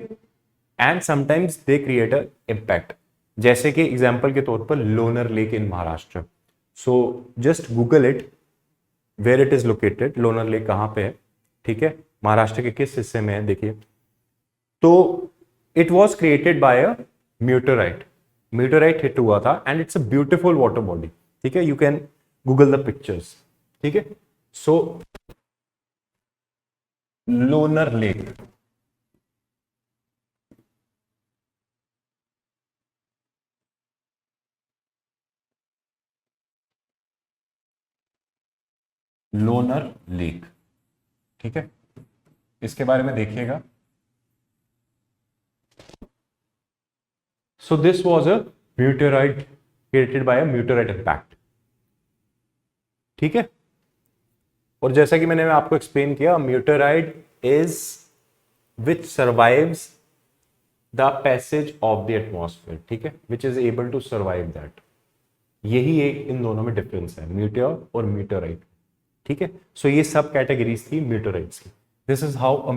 and sometimes they create a impact, जैसे कि एग्जाम्पल के तौर पर Lonar lake in Maharashtra. So just Google it where it is located, Lonar lake कहां पे है। ठीक है, महाराष्ट्र के किस हिस्से में है देखिए। तो it was created by a meteorite hit हुआ था and it's a beautiful water body. ठीक है, you can google the pictures. ठीक है, so Lonar lake, Lonar lake. ठीक है, इसके बारे में देखिएगा। So this was a meteorite created by a meteorite impact. ठीक है, और जैसा कि मैंने आपको एक्सप्लेन किया, meteorite is which survives the passage of the atmosphere. ठीक है, which is able to survive that. यही एक इन दोनों में डिफरेंस है, म्यूटेयर और म्यूटेराइट। ठीक है, सो ये सब कैटेगरीज थी म्यूटेराइट्स की। This is how a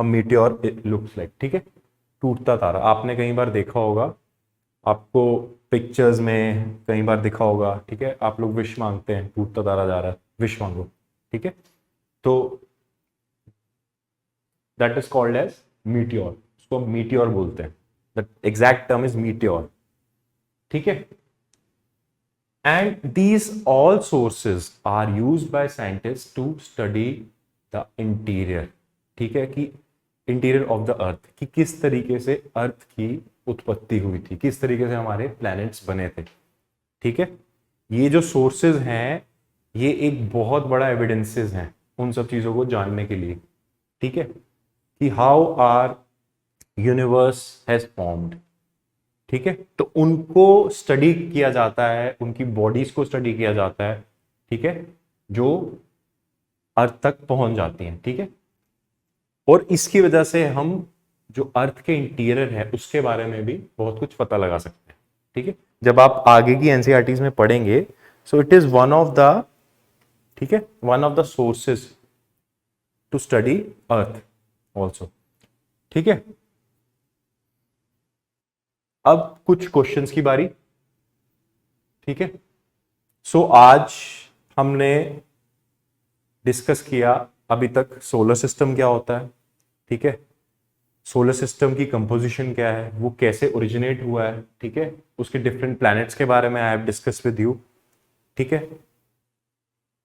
meteor looks like. ठीक है, टूटता तारा आपने कई बार देखा होगा, आपको पिक्चर्स में कई बार दिखा होगा। ठीक है, आप लोग विश मांगते हैं, टूटता तारा जा रहा है, विश मांगो। ठीक है, तो that is called as meteor, उसको मीटियोर बोलते हैं। The exact term is meteor. ठीक है, and these all sources are used by scientists to study the interior। ठीक है, कि इंटीरियर ऑफ द अर्थ, कि किस तरीके से अर्थ की उत्पत्ति हुई थी, किस तरीके से हमारे प्लैनेट्स बने थे। ठीक है, ये जो सोर्सेज हैं ये एक बहुत बड़ा एविडेंसेस हैं उन सब चीजों को जानने के लिए। ठीक है, कि how are universe has formed. ठीक है, तो उनको स्टडी किया जाता है, उनकी बॉडीज को स्टडी किया जाता है। ठीक है, जो अर्थ तक पहुंच जाती हैं। ठीक है, और इसकी वजह से हम जो अर्थ के इंटीरियर है उसके बारे में भी बहुत कुछ पता लगा सकते हैं। ठीक है, जब आप आगे की एनसीईआरटीज में पढ़ेंगे, so it is one of the, ठीक है, one of the sources to study earth also. ठीक है, अब कुछ क्वेश्चंस की बारी। ठीक है, सो आज हमने डिस्कस किया अभी तक सोलर सिस्टम क्या होता है। ठीक है, सोलर सिस्टम की कंपोजिशन क्या है, वो कैसे ओरिजिनेट हुआ है। ठीक है, उसके डिफरेंट प्लैनेट्स के बारे में I have discuss with you. ठीक है,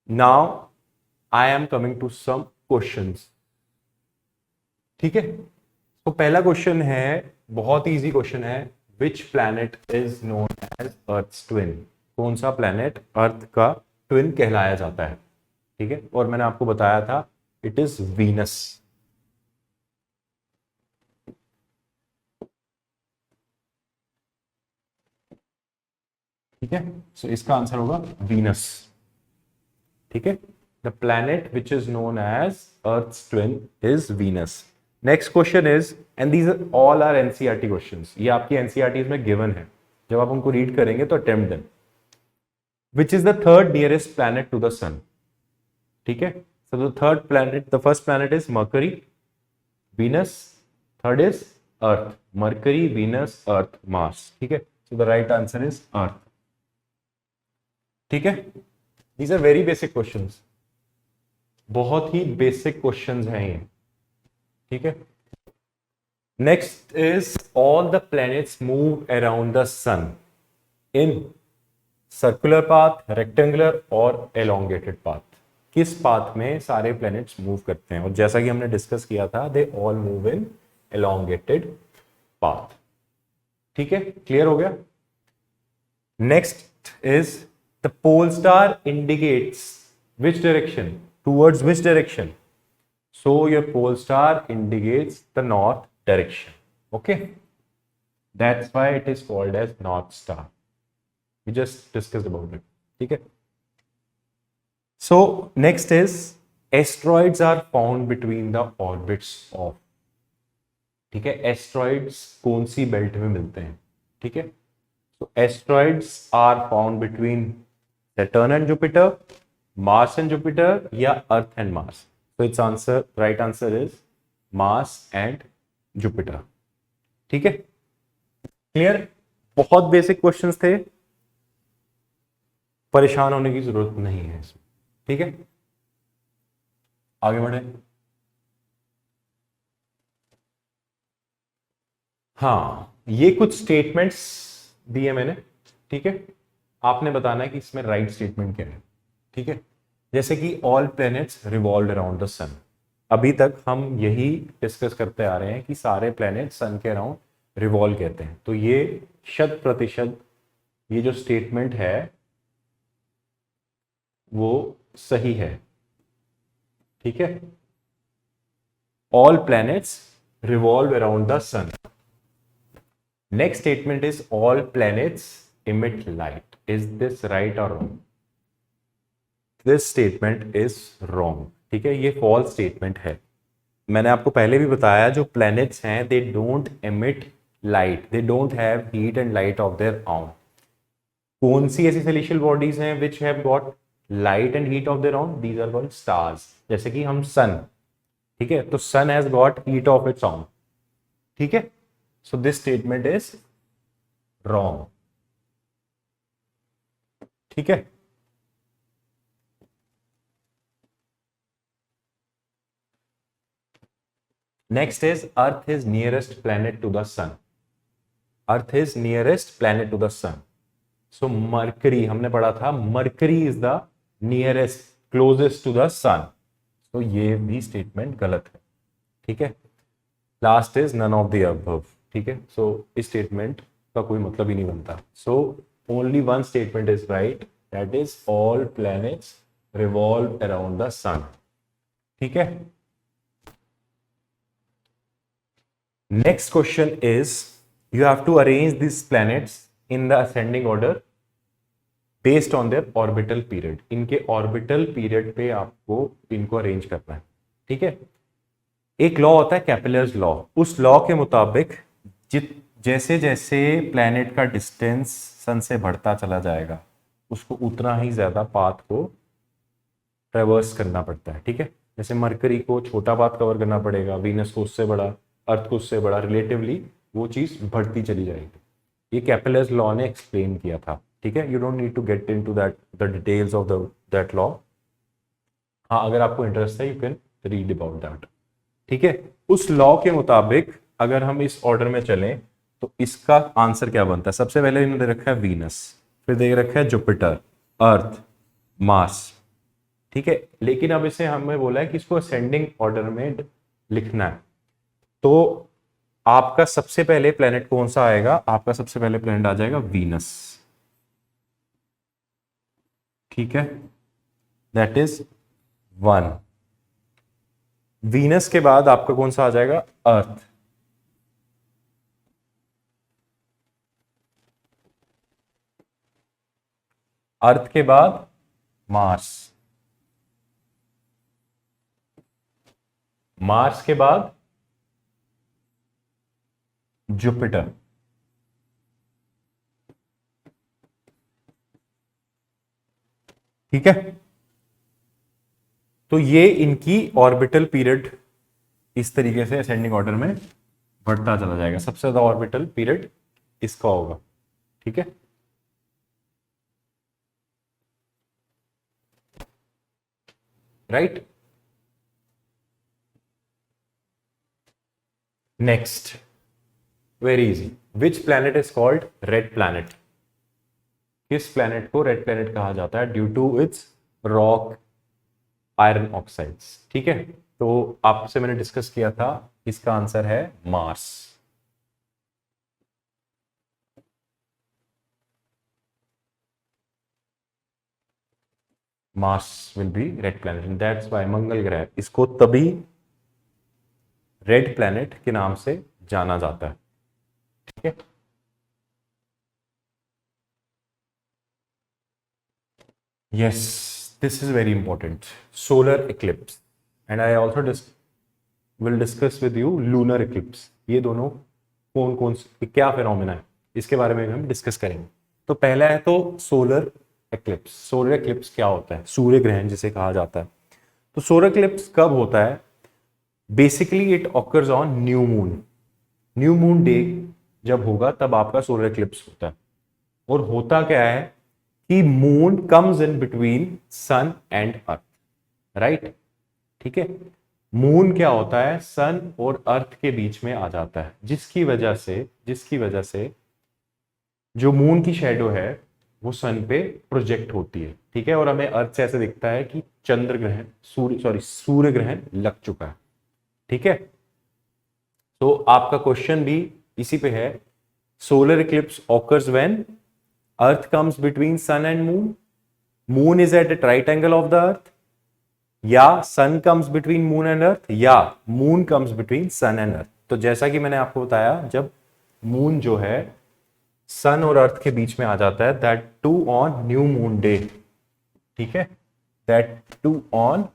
now I am coming to some questions. ठीक है, तो पहला क्वेश्चन है, बहुत इजी क्वेश्चन है, which planet is known as earth twin. कौन सा प्लैनेट अर्थ का ट्विन कहलाया जाता है। ठीक है, और मैंने आपको बताया था इट इज वीनस। ठीक है, सो इसका आंसर होगा वीनस। ठीक है, the planet which is known as earth twin is Venus. Next question is, and these all are NCERT questions, ये आपकी एनसीईआरटी में गिवन है, जब आप उनको रीड करेंगे तो attempt them. Which is the third nearest planet to the sun. ठीक है, so the third planet, the first planet is Mercury, Venus, third is Earth, Mercury, Venus, Earth, Mars. ठीक है, so the right answer is Earth. ठीक है, these are very basic questions, बहुत ही basic questions हैं ये। ठीक है, next is, all the planets move around the sun in circular path, rectangular और एलोंगेटेड पाथ। किस पाथ में सारे प्लैनेट्स मूव करते हैं, और जैसा कि हमने डिस्कस किया था, they all move in elongated path. ठीक है, क्लियर हो गया। Next is the pole star indicates which direction, towards which direction, so your pole star indicates the north direction. Okay, that's why it is called as north star. We just discussed about it. ठीक है. So next is asteroids are found between the orbits of. ठीक है, asteroids कौन सी belt में मिलते हैं? ठीक है, so asteroids are found between Saturn and Jupiter, Mars and Jupiter, या Earth and Mars. So its answer, right answer is Mars and Jupiter. ठीक है, क्लियर? बहुत बेसिक क्वेश्चंस थे, परेशान होने की जरूरत नहीं है इसमें. ठीक है, आगे बढ़े. हाँ, ये कुछ स्टेटमेंट्स दिए मैंने. ठीक है, आपने बताना है कि इसमें राइट स्टेटमेंट क्या है. ठीक है, जैसे कि all planets revolve around the sun. अभी तक हम यही डिस्कस करते आ रहे हैं कि सारे प्लैनेट सन के अराउंड रिवॉल्व कहते हैं. तो ये 100% ये जो स्टेटमेंट है वो सही है. ठीक है, all planets revolve around the sun. Next statement is all planets emit light. Is this right or wrong? This statement is wrong. ठीक है, ये false statement है. मैंने आपको पहले भी बताया जो planets हैं they don't emit light, they don't have heat and light of their own. कौन सी ऐसी celestial bodies हैं which have got light and heat of their own? These are called stars. जैसे कि हम sun. ठीक है, तो sun has got heat of its own. ठीक है, so this statement is wrong. ठीक है, next is Earth is nearest planet to the sun. Earth is nearest planet to the sun. So Mercury हमने पढ़ा था, Mercury is the nearest closest to the sun. तो ये भी statement गलत है. ठीक है, last is none of the above. ठीक है, सो इस स्टेटमेंट का कोई मतलब ही नहीं बनता. सो only one statement is right, that is all planets revolve around the sun. ठीक है, next question is you have to arrange these planets in the ascending order based on their orbital period. इनके orbital period पे आपको इनको arrange करना है. ठीक है, एक लॉ होता है कैपिलर्स लॉ. उस लॉ के मुताबिक जैसे जैसे प्लैनेट का डिस्टेंस सन से बढ़ता चला जाएगा उसको उतना ही ज्यादा पाथ को ट्रेवर्स करना पड़ता है. ठीक है, जैसे मरकरी को छोटा पाथ कवर करना पड़ेगा, वीनस को उससे बड़ा, अर्थ को उससे बड़ा, रिलेटिवली वो चीज बढ़ती चली जाएगी. ये कैपिलर्स लॉ ने एक्सप्लेन किया था. ठीक है, you don't need to get into that the details of that law. हाँ, अगर आपको इंटरेस्ट है you can read about that. ठीक है, उस लॉ के मुताबिक अगर हम इस ऑर्डर में चलें तो इसका आंसर क्या बनता है? सबसे पहले इन्होंने दे रखा है वीनस, फिर दे रखा है जुपिटर, अर्थ, मार्स. ठीक है, लेकिन अब इसे हमें बोला है कि इसको असेंडिंग ऑर्डर में लिखना है. तो आपका सबसे पहले प्लेनेट कौन सा आएगा? आपका सबसे पहले प्लेनेट आ जाएगा वीनस. ठीक है, दैट इज 1. वीनस के बाद आपका कौन सा आ जाएगा? अर्थ. अर्थ के बाद मार्स. मार्स के बाद जुपिटर. ठीक है, तो ये इनकी ऑर्बिटल पीरियड इस तरीके से असेंडिंग ऑर्डर में बढ़ता चला जाएगा. सबसे ज्यादा ऑर्बिटल पीरियड इसका होगा. ठीक है, right. Next, very easy. Which planet is called red planet? किस प्लैनेट को रेड प्लैनेट कहा जाता है? Due to its rock iron oxides. ठीक है, तो आपसे मैंने डिस्कस किया था, इसका आंसर है Mars. Mars will be red planet, that's why मंगल ग्रह इसको तभी रेड प्लैनेट के नाम से जाना जाता है। ठीक है, yes, this is very important, solar Eclipse, and I also will discuss with you lunar Eclipse. ये दोनों कौन कौन से क्या फिनोमिना है इसके बारे में हम डिस्कस करेंगे। तो पहला है तो सोलर एक्लिप्स। सोलर एक्लिप्स क्या होता है? सूर्य ग्रहण जिसे कहा जाता है। तो सोलर एक्लिप्स कब होता है? Basically it occurs on new moon. New moon day जब होगा तब आपका सोलर एक्लिप्स होता है। और होता क्या है कि moon comes in between sun and earth, right? ठीक है, मून क्या होता है, सन और अर्थ के बीच में आ जाता है, जिसकी वजह से जो मून की शेडो है वो सन पे प्रोजेक्ट होती है। ठीक है, और हमें अर्थ से ऐसे दिखता है कि चंद्र ग्रहण सूर्य ग्रहण लग चुका है। ठीक है, तो आपका क्वेश्चन भी इसी पे है, solar eclipse occurs when earth comes between sun and moon, moon is at the right angle of the earth, या sun comes between moon and earth, या moon comes between sun and earth. तो जैसा कि मैंने आपको बताया, जब moon जो है सन और अर्थ के बीच में आ जाता है, that too on new moon day. ठीक है, that too on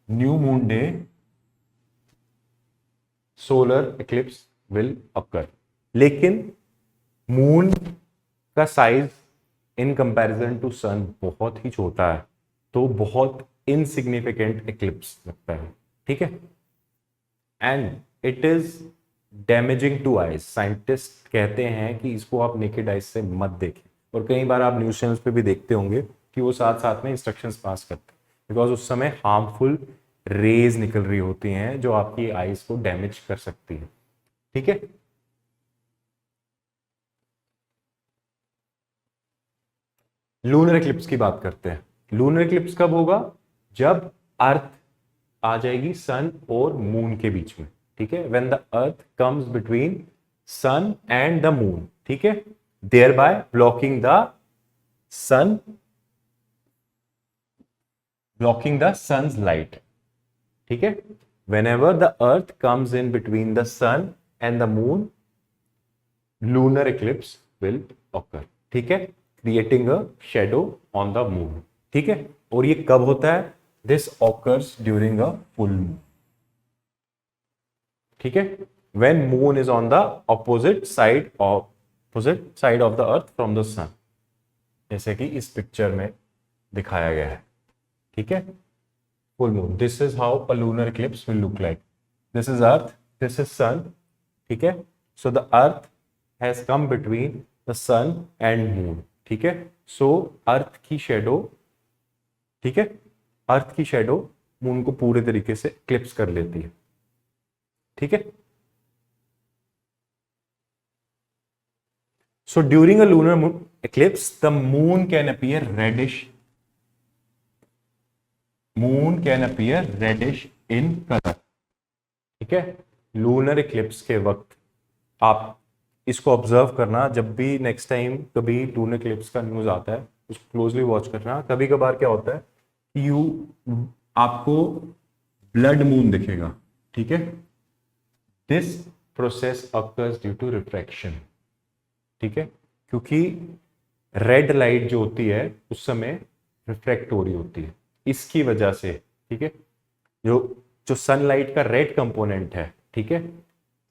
new moon day solar eclipse will occur. लेकिन मून का size in comparison to sun बहुत ही छोटा है, तो बहुत इनसिग्निफिकेंट इक्लिप्स लगता है। ठीक है, and it is damaging to eyes. Scientist कहते हैं कि इसको आप नेकेड आइज से मत देखें, और कई बार आप न्यूज चैनल्स पे भी देखते होंगे कि वो साथ साथ में इंस्ट्रक्शंस पास करते हैं, बिकॉज उस समय हार्मफुल रेज निकल रही होती हैं जो आपकी आइज को डैमेज कर सकती है। ठीक है, लूनर इक्लिप्स की बात करते हैं। लूनर इक्लिप्स कब होगा? जब अर्थ आ जाएगी सन और मून के बीच में। ठीक है, when the earth comes between sun and the moon. ठीक है, thereby blocking the sun's light. ठीक है, whenever the earth comes in between the sun and the moon, lunar eclipse will occur। ठीक है, creating a shadow on the moon। ठीक है, और ये कब होता है? this occurs during a full moon। ठीक है, when moon is on the opposite side of the earth from the sun, जैसे कि इस पिक्चर में दिखाया गया है। ठीक है, full moon, this is how a lunar eclipse will look like। this is earth, this is sun। ठीक है, so the earth has come between the sun and moon। ठीक है, so अर्थ की शेडो, ठीक है, अर्थ की शेडो मून को पूरे तरीके से क्लिप्स कर लेती है। ठीक है, so during a lunar eclipse the moon can appear reddish in color। ठीक है, लूनर इक्लिप्स के वक्त आप इसको ऑब्जर्व करना, जब भी नेक्स्ट टाइम कभी लूनर इक्लिप्स का न्यूज आता है उसको क्लोजली वॉच करना। कभी कभार क्या होता है कि आपको ब्लड मून दिखेगा। ठीक है, this process occurs due to refraction. ठीक है, क्योंकि रेड लाइट जो होती है उस समय रिफ्रैक्ट हो रही होती है, इसकी वजह से। ठीक है, जो सनलाइट का रेड कंपोनेंट है, ठीक है,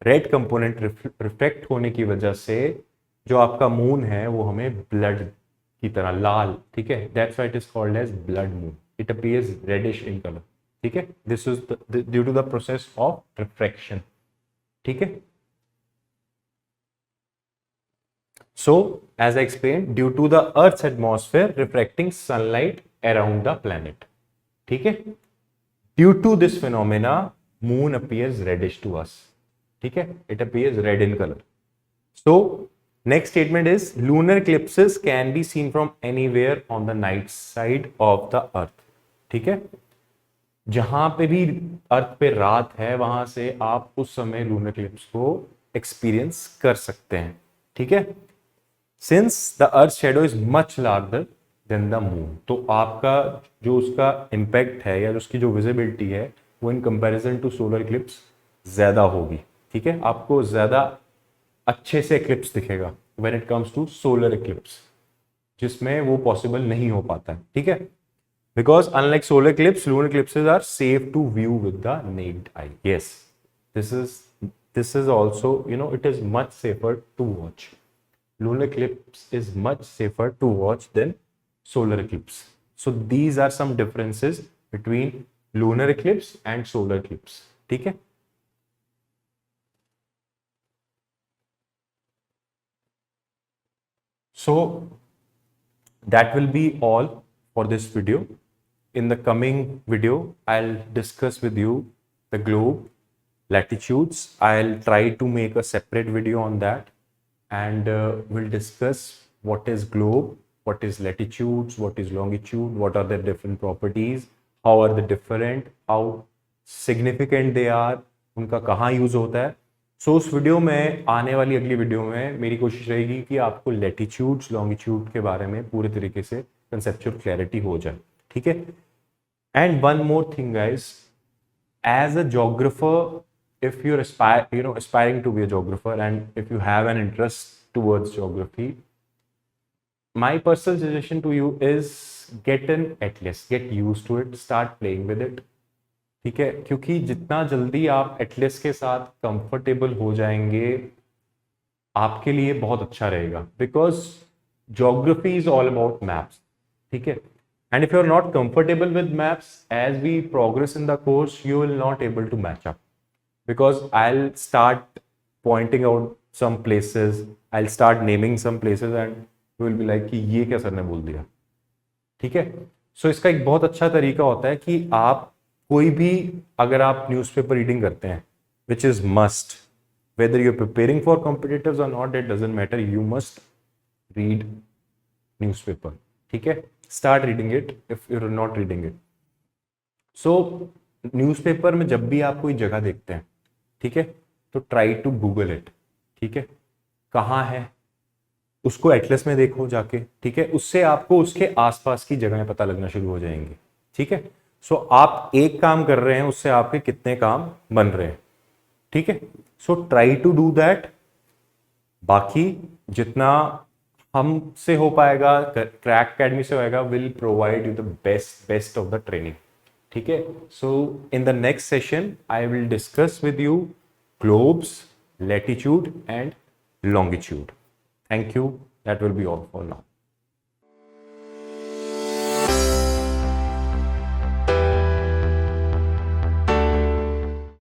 रेड कंपोनेंट रिफ्लेक्ट होने की वजह से जो आपका मून है वो हमें ब्लड की तरह लाल, ठीक है, that's why it is called as blood moon. It appears reddish in colour. ठीक है, this is due to the process of refraction. ठीक है, so as I explained, due to the earth's atmosphere refracting sunlight around the planet। ठीक है, due to this phenomena moon appears reddish to us। ठीक है, it appears red in color। so next statement is lunar eclipses can be seen from anywhere on the night side of the earth। ठीक है, जहां पे भी अर्थ पे रात है वहां से आप उस समय लूनर इक्लिप्स को एक्सपीरियंस कर सकते हैं। ठीक है, since the earth shadow is much larger than the moon, तो आपका जो उसका इम्पैक्ट है या उसकी जो विजिबिलिटी है वो in comparison to solar eclipse ज़्यादा होगी। ठीक है, आपको ज़्यादा अच्छे से इक्लिप्स दिखेगा when it comes to solar eclipse, जिसमें वो पॉसिबल नहीं हो पाता है। ठीक है, because unlike solar eclipse, lunar eclipses are safe to view with the naked eye. Yes, this is also, you know, it is much safer to watch. Lunar eclipse is much safer to watch than solar eclipse. So these are some differences between lunar eclipse and solar eclipse. ठीक है, so that will be all for this video. In the coming video, I'll discuss with you the globe, latitudes. I'll try to make a separate video on that, and we'll discuss what is globe, what is latitudes, what is longitude, what are their different properties, how are they different, how significant they are, उनका कहाँ use होता है. सो उस video में, आने वाली अगली video में मेरी कोशिश रहेगी कि आपको लैटिट्यूड्स, लॉन्गिट्यूड के बारे में पूरे तरीके से कंसेप्चुअल क्लैरिटी हो जाए. ठीक है, and one more thing guys, as a geographer, if you're aspiring to be a geographer, and if you have an interest towards geography, my personal suggestion to you is get an atlas, get used to it, start playing with it. ठीक है, क्योंकि जितना जल्दी आप Atlas के साथ comfortable हो जाएंगे आपके लिए बहुत अच्छा रहेगा, because geography is all about maps. ठीक है, and if you are not comfortable with maps, as we progress in the course you will not able to match up, because I'll start pointing out some places, I'll start naming some places, and you will be like कि ये क्या sir ने बोल दिया. ठीक है, सो इसका एक बहुत अच्छा तरीका होता है कि आप कोई भी, अगर आप न्यूज़पेपर रीडिंग करते हैं, which is must, whether you're preparing for competitors or not, it doesn't matter, you must read newspaper. ठीक है, start reading it if you're not reading it. so newspaper में जब भी आप कोई जगह देखते हैं, ठीक है, तो ट्राई टू गूगल इट. ठीक है, कहाँ है उसको एटलस में देखो जाके. ठीक है, उससे आपको उसके आसपास की जगहें पता लगना शुरू हो जाएंगी. ठीक है, सो आप एक काम कर रहे हैं, उससे आपके कितने काम बन रहे हैं. ठीक है, so try to do that. बाकी जितना हमसे हो पाएगा, क्रैक अकेडमी से होएगा, will provide you the best of the training. ठीक है, so in the next session I will discuss with you globes, latitude and longitude. Thank you. That will be all for now.